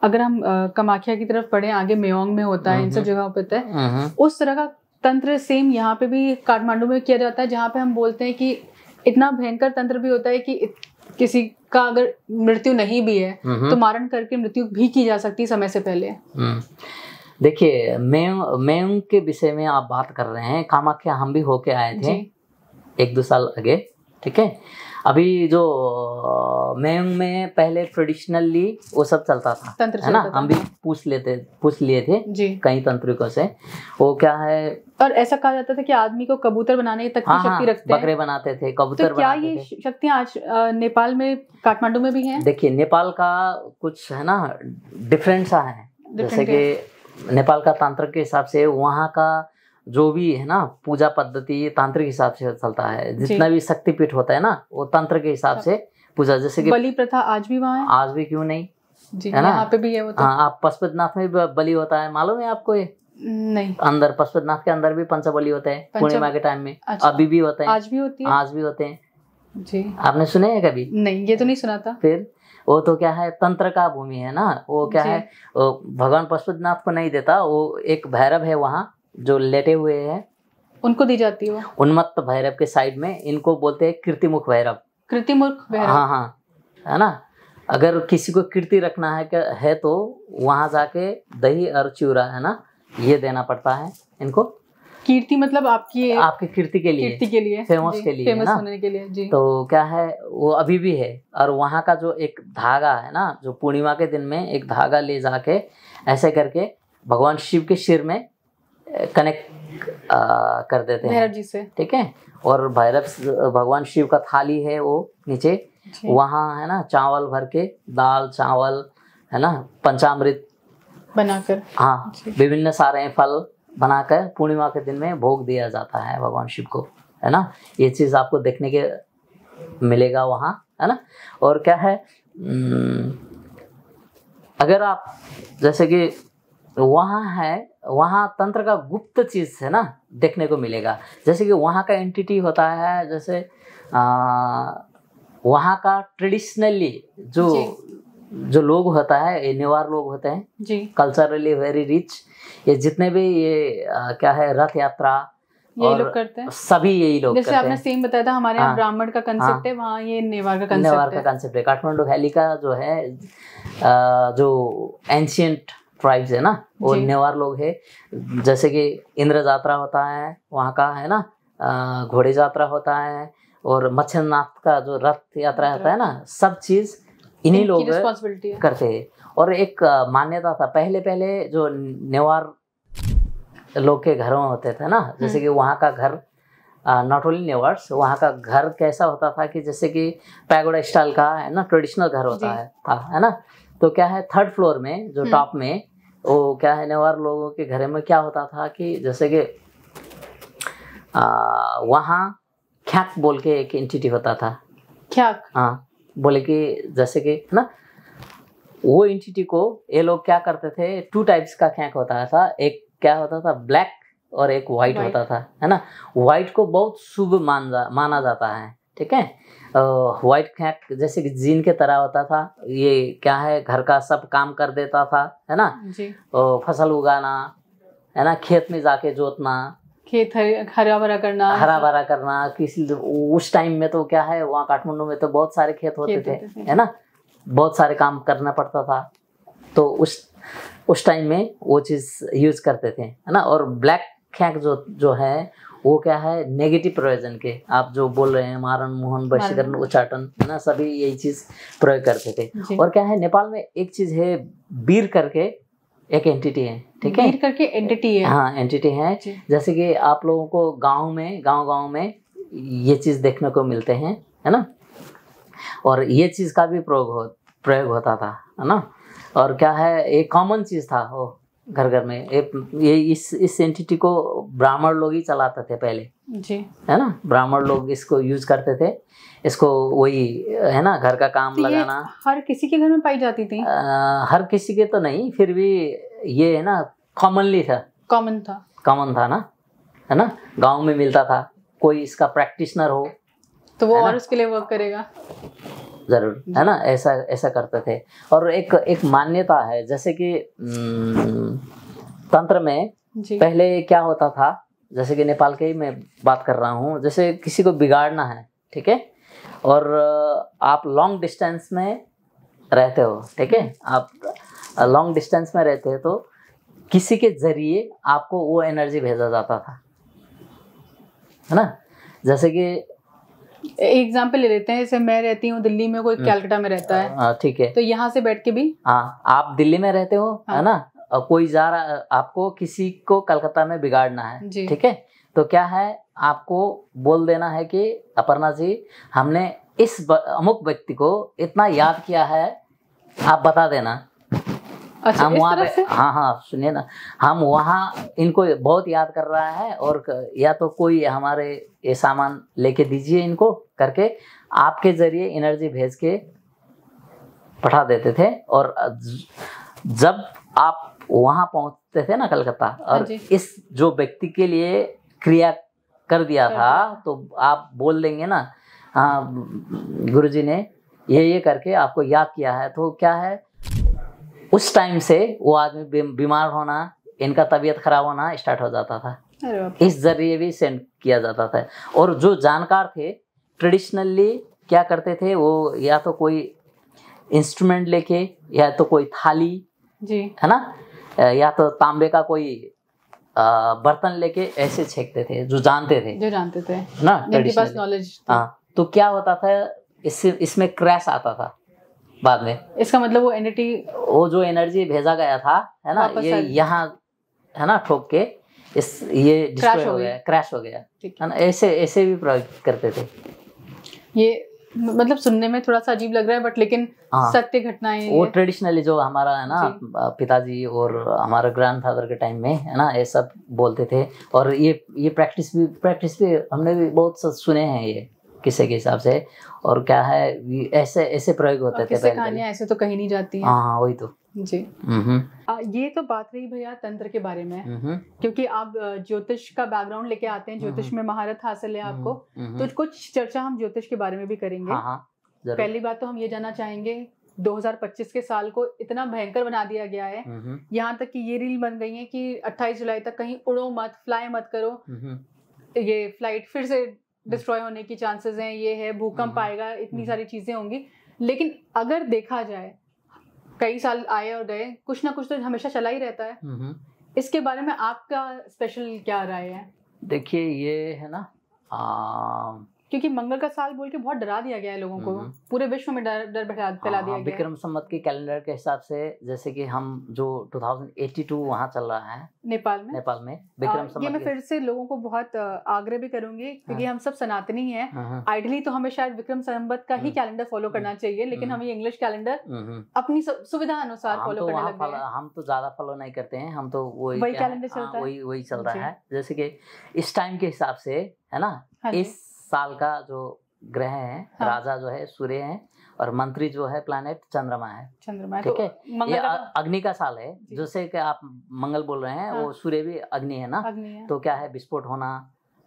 अगर हम कामाख्या की तरफ पढ़े, आगे मेयोंग में होता है, इन सब जगहों पे होता है, उस तरह का तंत्र सेम यहाँ पे भी काठमांडू में किया जाता है, जहाँ पे हम बोलते हैं कि इतना भयंकर तंत्र भी होता है कि किसी का अगर मृत्यु नहीं भी है तो मारण करके मृत्यु भी की जा सकती है समय से पहले। देखिए, मेयोंग के विषय में आप बात कर रहे हैं। कामाख्या हम भी होके आए थे 1-2 साल आगे, ठीक है। अभी जो मेयोंग में पहले ट्रेडिशनली वो सब चलता था, है ना। हम भी पूछ लिए थे जी कई तंत्रिकों से, वो क्या है। और ऐसा कहा जाता था कि आदमी को कबूतर बनाने तक की शक्ति रखते हैं, बकरे बनाते थे, कबूतर तो क्या ये शक्तियाँ आज नेपाल में, काठमांडू में भी हैं? देखिए, नेपाल का कुछ है ना डिफरेंट सा है। जैसे कि नेपाल का तांत्रिक के हिसाब से वहाँ का जो भी है ना पूजा पद्धति तांत्रिक हिसाब से चलता है। जितना भी शक्तिपीठ होता है ना, वो तंत्र के हिसाब से पूजा। जैसे कि बलि प्रथा आज भी वहाँ है, आज भी क्यों नहीं जी, है ना, यहाँ पे भी है वो तो। हाँ, आप पशुपतिनाथ में भी बलि होता है, मालूम है आपको ये? नहीं। अंदर पशुपतिनाथ के अंदर भी पंचबली होते हैं, पूर्णिमा के टाइम में। अच्छा। अभी भी होते हैं, आज भी होती है, आज भी होते हैं जी। आपने सुने हैं कभी? नहीं, ये तो नहीं सुना था। फिर वो तो क्या है, तंत्र का भूमि है ना। वो क्या है, भगवान पशुपतिनाथ को नहीं देता, वो एक भैरव है वहाँ जो लेटे हुए हैं, उनको दी जाती है। उन्मत्त भैरव के साइड में इनको बोलते हैं कीर्तिमुख भैरव। कीर्तिमुख भैरव, हाँ, है ना। अगर किसी को कीर्ति रखना है तो वहां जाके दही और चूरा, है ना, ये देना पड़ता है इनको। कीर्ति मतलब आपकी कीर्ति के लिए, फेमस के लिए, फेमस होने के लिए जी। तो क्या है, वो अभी भी है। और वहाँ का जो एक धागा है ना, जो पूर्णिमा के दिन में एक धागा ले जाके ऐसे करके भगवान शिव के सिर में कनेक्ट कर देते हैं भैरव जी से, ठीक है। और भैरव भगवान शिव का थाली है वो नीचे, वहाँ है ना चावल भर के, दाल चावल, है ना, पंचामृत बनाकर, हाँ, विभिन्न सारे फल बनाकर पूर्णिमा के दिन में भोग दिया जाता है भगवान शिव को, है ना। ये चीज आपको देखने के मिलेगा वहाँ, है ना। और क्या है, अगर आप जैसे कि वहाँ है, वहाँ तंत्र का गुप्त चीज है ना देखने को मिलेगा। जैसे कि वहाँ का एंटिटी होता है, जैसे वहाँ का ट्रेडिशनली जो लोग होता है, ये नेवार लोग होते हैं जी, कल्चरली वेरी रिच। ये जितने भी ये क्या है रथ यात्रा यही लोग करते हैं, सभी यही लोग जैसे करते आपने हैं। सेम बताया था हमारे यहाँ ब्राह्मण का कंसेप्ट है, वहाँ ये नेवार का कंसेप्ट है। काठमांडू वैली का जो है जो एंशियंट ट्राइब्स है ना, वो नेवार लोग है। जैसे कि इंद्र यात्रा होता है वहाँ का, है ना, घोड़े यात्रा होता है, और मत्स्यनाथ का जो रथ यात्रा होता है ना, सब चीज इन्हीं लोग करते हैं। और एक मान्यता था पहले जो नेवार लोग के घरों होते थे ना, जैसे कि वहाँ का घर, नॉट ओनली नेवार्स, वहाँ का घर कैसा होता था कि जैसे कि पैगोडा स्टाइल का, है ना, ट्रेडिशनल घर होता है ना। तो क्या है, 3rd फ्लोर में जो टॉप में, वो क्या है, नेवार लोगों के घर में क्या होता था कि जैसे कि वहाँ ख्याक बोल के एक एंटिटी होता था। ख्याक, हाँ, बोले कि जैसे कि, है ना, वो एंटिटी को ये लोग क्या करते थे, 2 टाइप्स का ख्याक होता था। एक क्या होता था, ब्लैक और एक व्हाइट White. होता था, है ना। व्हाइट को बहुत शुभ माना जाता है, ठीक है। व्हाइट खैक जैसे कि जीन के तरह होता था, ये क्या है, घर का सब काम कर देता था, है ना। जी। फसल उगाना, है ना, खेत में जाके जोतना, खेत हरा भरा करना, हरा भरा करना। किसी उस टाइम में तो क्या है, वहाँ काठमांडू में तो बहुत सारे खेत होते थे, है ना, बहुत सारे काम करना पड़ता था। तो उस टाइम में वो चीज़ यूज करते थे, है ना। और ब्लैक खैक जो है वो क्या है, नेगेटिव प्रयोजन के, आप जो बोल रहे हैं, मारण मोहन वशीकरण उच्चाटन, है ना, सभी यही चीज़ प्रयोग करते थे। और क्या है, नेपाल में एक चीज़ है, बीर करके एक एंटिटी है, ठीक है। बीर करके एंटिटी है, हाँ एंटिटी है। जैसे कि आप लोगों को गाँव में ये चीज़ देखने को मिलते हैं, है ना। और ये चीज़ का भी प्रयोग होता था, है ना। और क्या है, एक कॉमन चीज़ था वो घर घर में। ये इस एंटिटी को ब्राह्मण लोग ही चलाते थे पहले जी, है ना। ब्राह्मण लोग इसको यूज करते थे, इसको वही, है ना, घर का काम तो लगाना। हर किसी के घर में पाई जाती थी? हर किसी के तो नहीं, फिर भी ये है ना, कॉमन था ना, है ना। गाँव में मिलता था, कोई इसका प्रैक्टिशनर हो तो वो और उसके लिए वर्क करेगा जरूर, है ना। ऐसा करते थे। और एक मान्यता है, जैसे कि तंत्र में पहले क्या होता था, जैसे कि नेपाल के ही मैं बात कर रहा हूँ, जैसे किसी को बिगाड़ना है, ठीक है, और आप लॉन्ग डिस्टेंस में रहते हो, ठीक है, आप लॉन्ग डिस्टेंस में रहते हो, तो किसी के जरिए आपको वो एनर्जी भेजा जाता था, है ना। जैसे कि एग्जाम्पल ले लेते हैं, जैसे मैं रहती हूँ दिल्ली में, कोई कलकत्ता में रहता है, ठीक है, तो यहाँ से बैठ के भी, हाँ, आप दिल्ली में रहते हो, है ना, और कोई जा रहा, आपको किसी को कलकत्ता में बिगाड़ना है, ठीक है, तो क्या है, आपको बोल देना है कि अपर्णा जी, हमने इस अमुक व्यक्ति को इतना याद किया है, आप बता देना। अच्छा, हम वहाँ पे, हाँ सुनिए ना, हम वहाँ इनको बहुत याद कर रहा है, और या तो कोई हमारे ये सामान लेके दीजिए इनको करके, आपके जरिए एनर्जी भेज के पठा देते थे। और जब आप वहाँ पहुँचते थे ना कलकत्ता, और इस जो व्यक्ति के लिए क्रिया कर दिया था, तो आप बोल देंगे ना, हाँ गुरुजी ने ये करके आपको याद किया है, तो क्या है, उस टाइम से वो आदमी बीमार होना, इनका तबीयत खराब होना स्टार्ट हो जाता था। इस जरिए भी सेंड किया जाता था। और जो जानकार थे, ट्रेडिशनली क्या करते थे, वो या तो कोई इंस्ट्रूमेंट लेके, या तो कोई थाली जी, है ना, या तो तांबे का कोई बर्तन लेके ऐसे छेकते थे, जो जानते थे ना, ट्रेडिशनल नॉलेज। हाँ, तो क्या होता था, इसमें क्रैश आता था बाद में। इसका मतलब वो जो एनर्जी भेजा गया था, है ना, ये यहाँ, है ना, ठोक के ये डिस्ट्रॉय हो गया, क्रैश हो गया, है ना। ऐसे भी प्रयोग करते थे। ये मतलब सुनने में थोड़ा सा अजीब लग रहा है, बट लेकिन सत्य घटनाएं, वो ट्रेडिशनली जो हमारा है ना, पिताजी और हमारे ग्रैंडफादर के टाइम में, है ना, ये सब बोलते थे। और ये प्रैक्टिस भी हमने भी बहुत सुने हैं ये किस्से के हिसाब से। और क्या है, ऐसे प्रयोग होते थे पहले। कहानियां ऐसे तो कहीं नहीं जाती हैं। हाँ वही तो जी। ये तो बात रही भैया तंत्र के बारे में, क्योंकि आप ज्योतिष का बैकग्राउंड लेके आते हैं, ज्योतिष में महारत हासिल है आपको, तो कुछ चर्चा हम ज्योतिष के बारे में भी करेंगे। पहली बात तो हम ये जानना चाहेंगे, 2025 के साल को इतना भयंकर बना दिया गया है, यहाँ तक कि ये रील बन गई है कि 28 जुलाई तक कहीं उड़ो मत, फ्लाई मत करो, ये फ्लाइट फिर से डिस्ट्रॉय होने की चांसेस हैं, ये है, भूकंप आएगा, इतनी सारी चीजें होंगी। लेकिन अगर देखा जाए, कई साल आए और गए, कुछ ना कुछ तो हमेशा चला ही रहता है। इसके बारे में आपका स्पेशल क्या राय है? देखिए, ये है ना, क्योंकि मंगल का साल बोल के बहुत डरा दिया गया है लोगों को, पूरे विश्व में डर फैला दिया गया है। विक्रम संवत के कैलेंडर के हिसाब से, जैसे कि हम जो 2082 वहाँ चल रहा है नेपाल में विक्रम संवत। ये मैं फिर से लोगों को बहुत आग्रह भी करूंगी, क्योंकि हम सब सनातनी हैं, आइडियली तो हमें शायद विक्रम संवत का ही कैलेंडर फॉलो करना चाहिए, लेकिन हम ये इंग्लिश कैलेंडर अपनी सुविधा अनुसार फॉलो करने लग गए हैं। हम तो ज्यादा फॉलो नहीं करते हैं, हम तो वही कैलेंडर चलता है, वही चल रहा है। जैसे कि इस टाइम के हिसाब से, है ना, इस साल का जो ग्रह हैं। हाँ। राजा जो है सूर्य है और मंत्री जो है प्लैनेट चंद्रमा है। चंद्रमा, ठीक है। तो मंगल ये का अग्नि का साल है, जी। जैसे कि आप मंगल बोल रहे हैं, हाँ। वो सूर्य भी अग्नि है ना, अग्नि है। तो क्या है विस्फोट होना,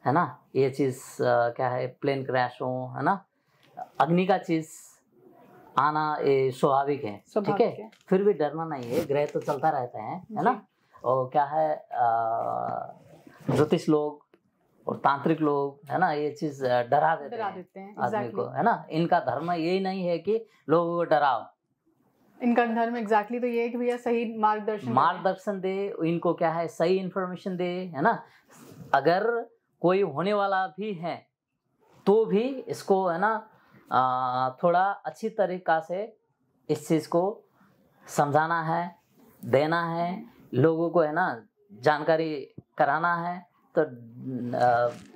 है ना, ये चीज क्या है, प्लेन क्रैश हो, है ना, अग्नि का चीज आना ये स्वाभाविक है। ठीक स्वाभाविक है, है। फिर भी डरना नहीं है, ग्रह तो चलता रहता है ना। और क्या है, ज्योतिष लोग और तांत्रिक लोग, है ना, ये चीज डरा देते हैं आदमी को, है ना। इनका धर्म यही नहीं है कि लोगों को डराओ, इनका धर्म एग्जैक्टली तो ये है कि भैया सही मार्गदर्शन दे, इनको क्या है, सही इंफॉर्मेशन दे, है ना। अगर कोई होने वाला भी है तो भी इसको, है ना, थोड़ा अच्छी तरीका से इस चीज को समझाना है, देना है, लोगों को, है ना, जानकारी कराना है। तो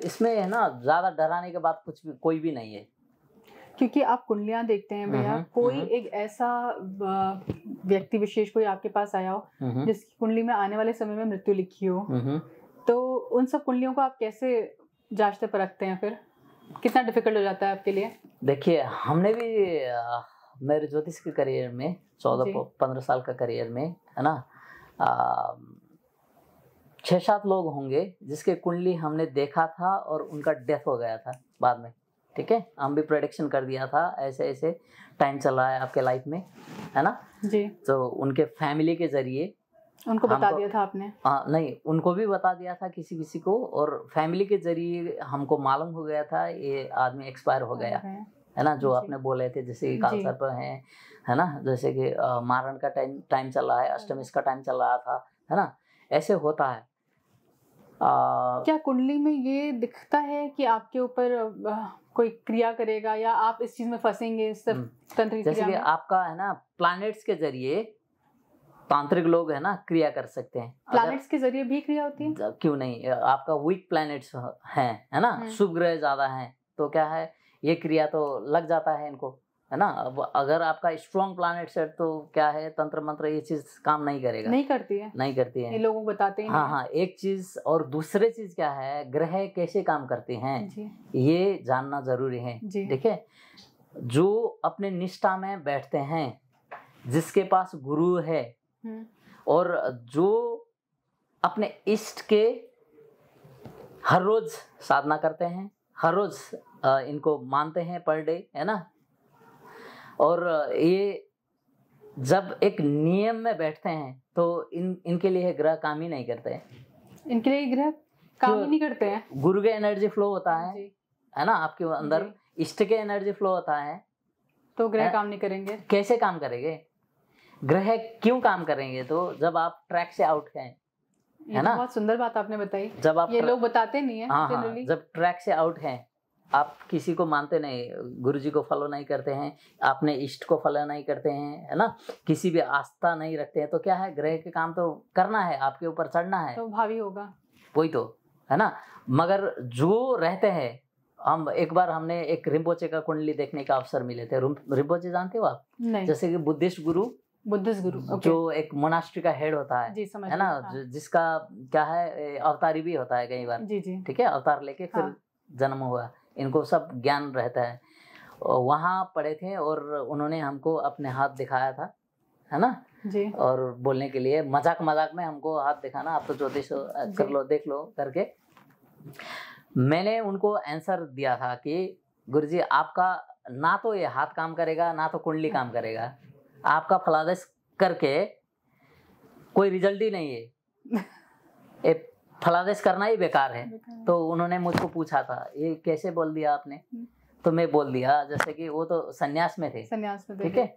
इसमें, है ना, ज्यादा डराने के बाद कोई भी नहीं है। क्योंकि आप कुंडलियां देखते हैं भैया, कोई एक ऐसा व्यक्ति विशेष कोई आपके पास आया हो जिसकी कुंडली में आने वाले समय में मृत्यु लिखी हो, तो उन सब कुंडलियों को आप कैसे जांचते परखते हैं? फिर कितना डिफिकल्ट हो जाता है आपके लिए? देखिए, हमने भी मेरे ज्योतिष के करियर में 14-15 साल का करियर में, है ना, 6-7 लोग होंगे जिसके कुंडली हमने देखा था और उनका डेथ हो गया था बाद में। ठीक है, हम भी प्रेडिक्शन कर दिया था, ऐसे ऐसे टाइम चल रहा है आपके लाइफ में, है ना जी। तो उनके फैमिली के जरिए उनको बता दिया था आपने? नहीं, उनको भी बता दिया था किसी किसी को, और फैमिली के जरिए हमको मालूम हो गया था ये आदमी एक्सपायर हो गया, है ना। जो आपने बोले थे, जैसे कि कालसर्प है ना, जैसे कि मारण का टाइम चल रहा है, अष्टमी का टाइम चल रहा था, है ना, ऐसे होता है। क्या कुंडली में ये दिखता है कि आपके ऊपर कोई क्रिया करेगा या आप इस चीज में फंसेंगे, इस तंत्रिक जैसे कि आपका, है ना, प्लैनेट्स के जरिए तांत्रिक लोग, है ना, क्रिया कर सकते हैं। प्लैनेट्स के जरिए भी क्रिया होती है? क्यों नहीं, आपका वीक प्लैनेट्स हैं, है ना, शुभ ग्रह ज्यादा हैं, तो क्या है, ये क्रिया तो लग जाता है इनको, है ना। अब अगर आपका स्ट्रॉन्ग प्लैनेट्स है तो क्या है, तंत्र मंत्र ये चीज काम नहीं करेगा, नहीं करती है, ये लोगों को बताते ही नहीं। हाँ, एक चीज। और दूसरी चीज क्या है, ग्रह कैसे काम करते हैं ये जानना जरूरी है। देखिए, जो अपने निष्ठा में बैठते हैं, जिसके पास गुरु है, और जो अपने इष्ट के हर रोज साधना करते हैं, हर रोज इनको मानते हैं पर डे, है ना, और ये जब एक नियम में बैठते हैं तो इनके लिए ग्रह काम ही नहीं करते हैं। इनके लिए ग्रह काम ही नहीं करते हैं। गुरु के एनर्जी फ्लो होता है ना आपके अंदर, इष्ट के एनर्जी फ्लो होता है, तो ग्रह काम नहीं करेंगे। कैसे काम करेंगे? ग्रह क्यों काम करेंगे? तो जब आप ट्रैक से आउट हैं, है ना। बहुत सुंदर बात आपने बताई, जब आप ये लोग बताते नहीं है। हाँ, जब ट्रैक से आउट हैं, आप किसी को मानते नहीं, गुरुजी को फॉलो नहीं करते हैं, अपने इष्ट को फॉलो नहीं करते हैं, है ना, किसी भी आस्था नहीं रखते हैं, तो क्या है, ग्रह के काम तो करना है, आपके ऊपर चढ़ना है, तो भावी होगा, वही तो, है ना। मगर जो रहते हैं, हम एक बार हमने एक रिम्पोचे का कुंडली देखने का अवसर मिले थे। रिम्पोचे जानते हो आप? नहीं। जैसे कि बुद्धिस्ट गुरु, जो एक मोनास्ट्री का हेड होता है, है ना, जिसका क्या है, अवतारी भी होता है कई बार। ठीक है, अवतार लेके फिर जन्म हुआ, इनको सब ज्ञान रहता है। वहाँ पढ़े थे और उन्होंने हमको अपने हाथ दिखाया था, है ना जी, और बोलने के लिए मजाक में हमको हाथ दिखाना, आप तो ज्योतिष कर लो, देख लो करके। मैंने उनको आंसर दिया था कि गुरुजी, आपका ना तो ये हाथ काम करेगा, ना तो कुंडली काम करेगा, आपका फलादेश करके कोई रिजल्ट ही नहीं है, फलादेश करना ही बेकार है। तो उन्होंने मुझको पूछा था, ये कैसे बोल दिया आपने? तो मैं बोल दिया, जैसे कि वो तो सन्यास में थे। ठीक है,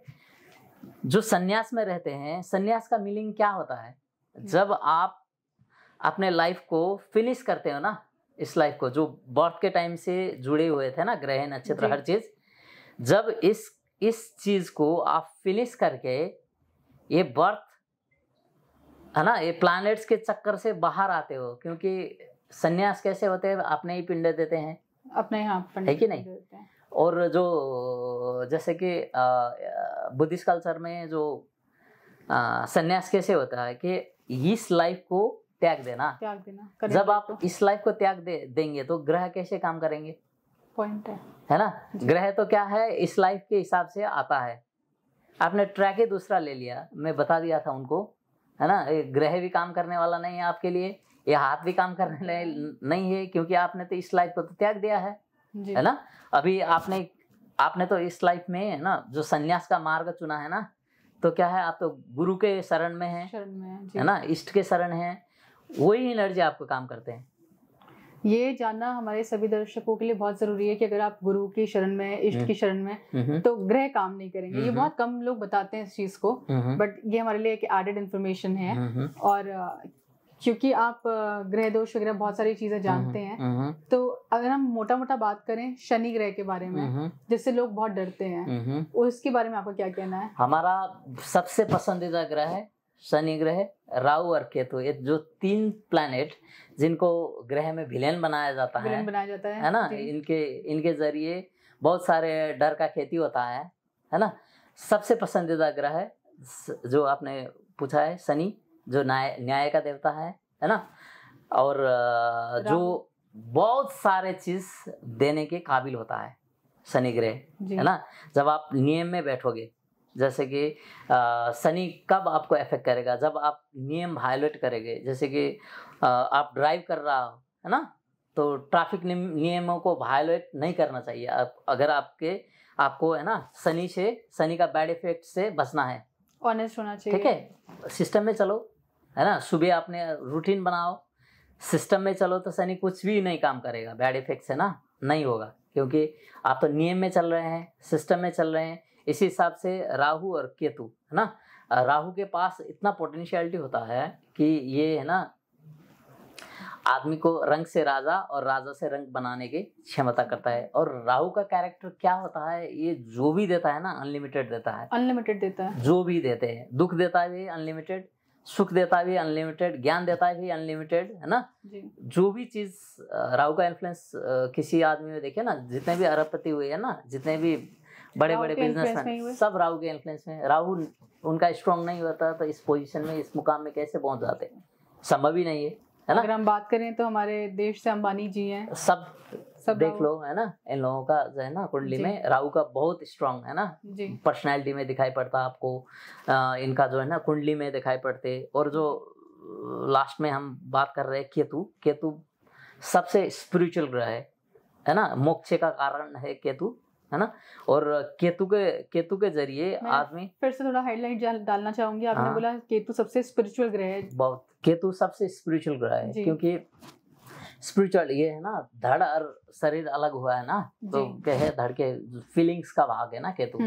जो सन्यास में रहते हैं, सन्यास का मीनिंग क्या होता है? जब आप अपने लाइफ को फिनिश करते हो ना, इस लाइफ को जो बर्थ के टाइम से जुड़े हुए थे ना, ग्रह नक्षत्र हर चीज, जब इस चीज को आप फिनिश करके ये बर्थ, है ना, ये प्लैनेट्स के चक्कर से बाहर आते हो, क्योंकि सन्यास कैसे होते हैं, अपने ही पिंड देते हैं, अपने है कि नहीं। और जो जैसे कि बुद्धिस्ट कल्चर में जो सन्यास कैसे होता है कि इस लाइफ को त्याग देना। जब आप इस लाइफ को त्याग देंगे तो ग्रह कैसे काम करेंगे? पॉइंट है ना। ग्रह तो क्या है, इस लाइफ के हिसाब से आता है। आपने ट्रैक ही दूसरा ले लिया, मैं बता दिया था उनको, है ना। ग्रह भी काम करने वाला नहीं है आपके लिए, ये हाथ भी काम करने नहीं है, क्योंकि आपने तो इस लाइफ को तो त्याग दिया है ना। अभी आपने तो इस लाइफ में, है ना, जो संन्यास का मार्ग चुना है ना, तो क्या है, आप तो गुरु के शरण में हैं, है ना, इष्ट के शरण हैं, वही एनर्जी आपको काम करते हैं। ये जानना हमारे सभी दर्शकों के लिए बहुत जरूरी है कि अगर आप गुरु की शरण में, इष्ट की शरण में, तो ग्रह काम नहीं करेंगे। ये बहुत कम लोग बताते हैं इस चीज को, बट ये हमारे लिए एक एडेड इन्फॉर्मेशन है। और क्योंकि आप ग्रह दोष वगैरह बहुत सारी चीजें जानते हैं, तो अगर हम मोटा मोटा बात करें शनि ग्रह के बारे में, जिससे लोग बहुत डरते हैं, उसके बारे में आपका क्या कहना है? हमारा सबसे पसंदीदा ग्रह है शनि ग्रह, राहु और केतु, ये जो 3 प्लैनेट जिनको ग्रह में विलेन बनाया जाता है ना, इनके जरिए बहुत सारे डर का खेती होता है ना। सबसे पसंदीदा ग्रह है जो आपने पूछा है शनि, जो न्याय का देवता है ना, और जो बहुत सारे चीज देने के काबिल होता है शनि ग्रह, है ना। जब आप नियम में बैठोगे, जैसे कि शनि कब आपको अफेक्ट करेगा, जब आप नियम वायलेट करेंगे, जैसे कि आप ड्राइव कर रहा हो, है ना, तो ट्रैफिक नियमों को वायलेट नहीं करना चाहिए। अगर आपको है ना शनि का बैड इफेक्ट से बचना है, ऑनेस्ट होना चाहिए, ठीक है। सिस्टम में चलो, है ना, सुबह आपने रूटीन बनाओ, सिस्टम में चलो, तो शनि कुछ भी नहीं काम करेगा, बैड इफेक्ट से ना नहीं होगा, क्योंकि आप तो नियम में चल रहे हैं, सिस्टम में चल रहे हैं। इसी हिसाब से राहु और केतु, है ना, राहु के पास इतना पोटेंशियलिटी होता है कि ये, है ना, आदमी को रंग से राजा और राजा से रंग बनाने की क्षमता करता है। और राहु का कैरेक्टर क्या होता है, ये जो भी देता है ना अनलिमिटेड देता है, जो भी देते हैं, दुख देता है भी अनलिमिटेड, सुख देता है भी अनलिमिटेड, ज्ञान देता है भी अनलिमिटेड, है ना। जो भी चीज राहु का इन्फ्लुएंस किसी आदमी में देखे ना, जितने भी अरबपति हुए हैं ना, जितने भी बड़े बड़े बिजनेसमैन, सब राहु के इन्फ्लुएंस में। राहु उनका स्ट्रॉन्ग नहीं होता तो इस पोजीशन में, इस मुकाम में कैसे पहुंच जाते, संभव ही नहीं है ना। अगर हम बात करें तो हमारे देश से अंबानी जी हैं, सब देख लो, है ना, इन लोगों का जो है ना कुंडली में राहु का बहुत स्ट्रांग है ना, पर्सनैलिटी में दिखाई पड़ता आपको, इनका जो है ना कुंडली में दिखाई पड़ते। और जो लास्ट में हम बात कर रहे हैं केतु सबसे स्पिरिचुअल ग्रह है ना, मोक्ष का कारण है केतु, है ना। और केतु के जरिए आदमी, फिर से थोड़ा हाईलाइट डालना चाहूंगी, आपने बोला केतु सबसे स्पिरिचुअल ग्रह है। बहुत, केतु सबसे स्पिरिचुअल ग्रह है, क्योंकि स्पिरिचुअल ये है ना, धड़ और शरीर अलग हुआ है ना, तो क्या है, धड़ के फीलिंग्स का भाग है ना केतु।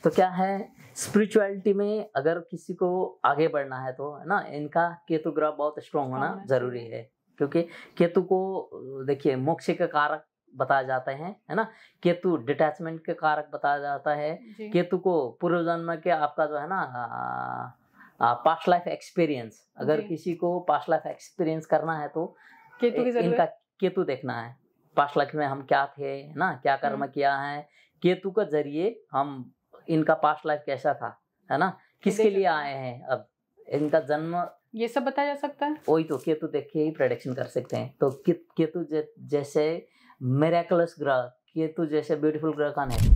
तो क्या है, स्पिरिचुअलिटी में अगर किसी को आगे बढ़ना है तो, है ना, इनका केतु ग्रह बहुत स्ट्रॉन्ग होना जरूरी है। क्योंकि केतु को देखिए मोक्ष का कारक बताया जाता है ना, केतु डिटैचमेंट के कारक बताया जाता है, केतु को पूर्व जन्म के आपका जो है ना पास्ट लाइफ एक्सपीरियंस, अगर किसी को पास्ट लाइफ एक्सपीरियंस करना है तो इनका केतु देखना है, पास्ट लाइफ में हम क्या थे, ना, क्या कर्म किया है, केतु के जरिए हम इनका पास्ट लाइफ कैसा था, है ना, किसके लिए आए हैं, अब इनका जन्म, ये सब बताया जा सकता है। वही तो केतु देख के ही प्रेडिक्शन कर सकते हैं। तो केतु जैसे मिरेकलस ग्रह, केतु जैसे ब्यूटीफुल ग्रह का नहीं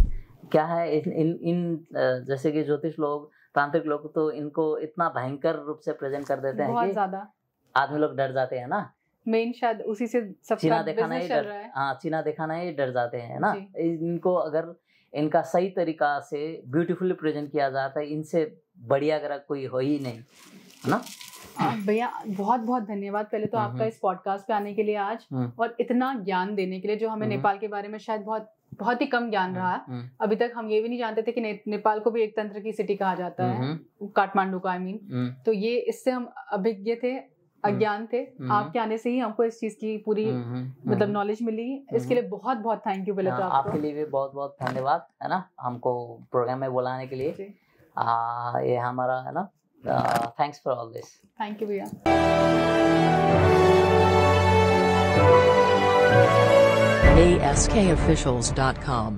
क्या है, इन जैसे कि ज्योतिष लोग, तांत्रिक लोग तो इनको इतना भयंकर रूप से प्रेजेंट कर देते हैं कि आदमी लोग डर जाते हैं ना। मेन शायद उसी से सबका चीना दिखाना ही डर, हाँ, चीना दिखाना ही डर जाते हैं ना। इनको अगर इनका सही तरीका से ब्यूटीफुली प्रेजेंट किया जाता है, इनसे बढ़िया ग्रह कोई हो ही नहीं, है ना। भैया बहुत बहुत धन्यवाद पहले तो आपका इस पॉडकास्ट पे आने के लिए आज, और इतना ज्ञान देने के लिए, जो हमें नेपाल के बारे में शायद बहुत ही कम ज्ञान रहा। अभी तक हम ये भी नहीं जानते थे कि नेपाल को भी एक तंत्र की सिटी कहा जाता है, काठमांडू को, आई मीन। तो ये इससे हम अभिज्ञ थे, अज्ञान थे। आपके आने से ही हमको इस चीज की पूरी मतलब नॉलेज मिली। इसके लिए बहुत बहुत थैंक यू। पहले तो आपके लिए भी बहुत बहुत धन्यवाद, है ना, हमको प्रोग्राम में बुलाने के लिए। ये हमारा, है ना, thanks for all this. Thank you, भैया। ASKofficials.com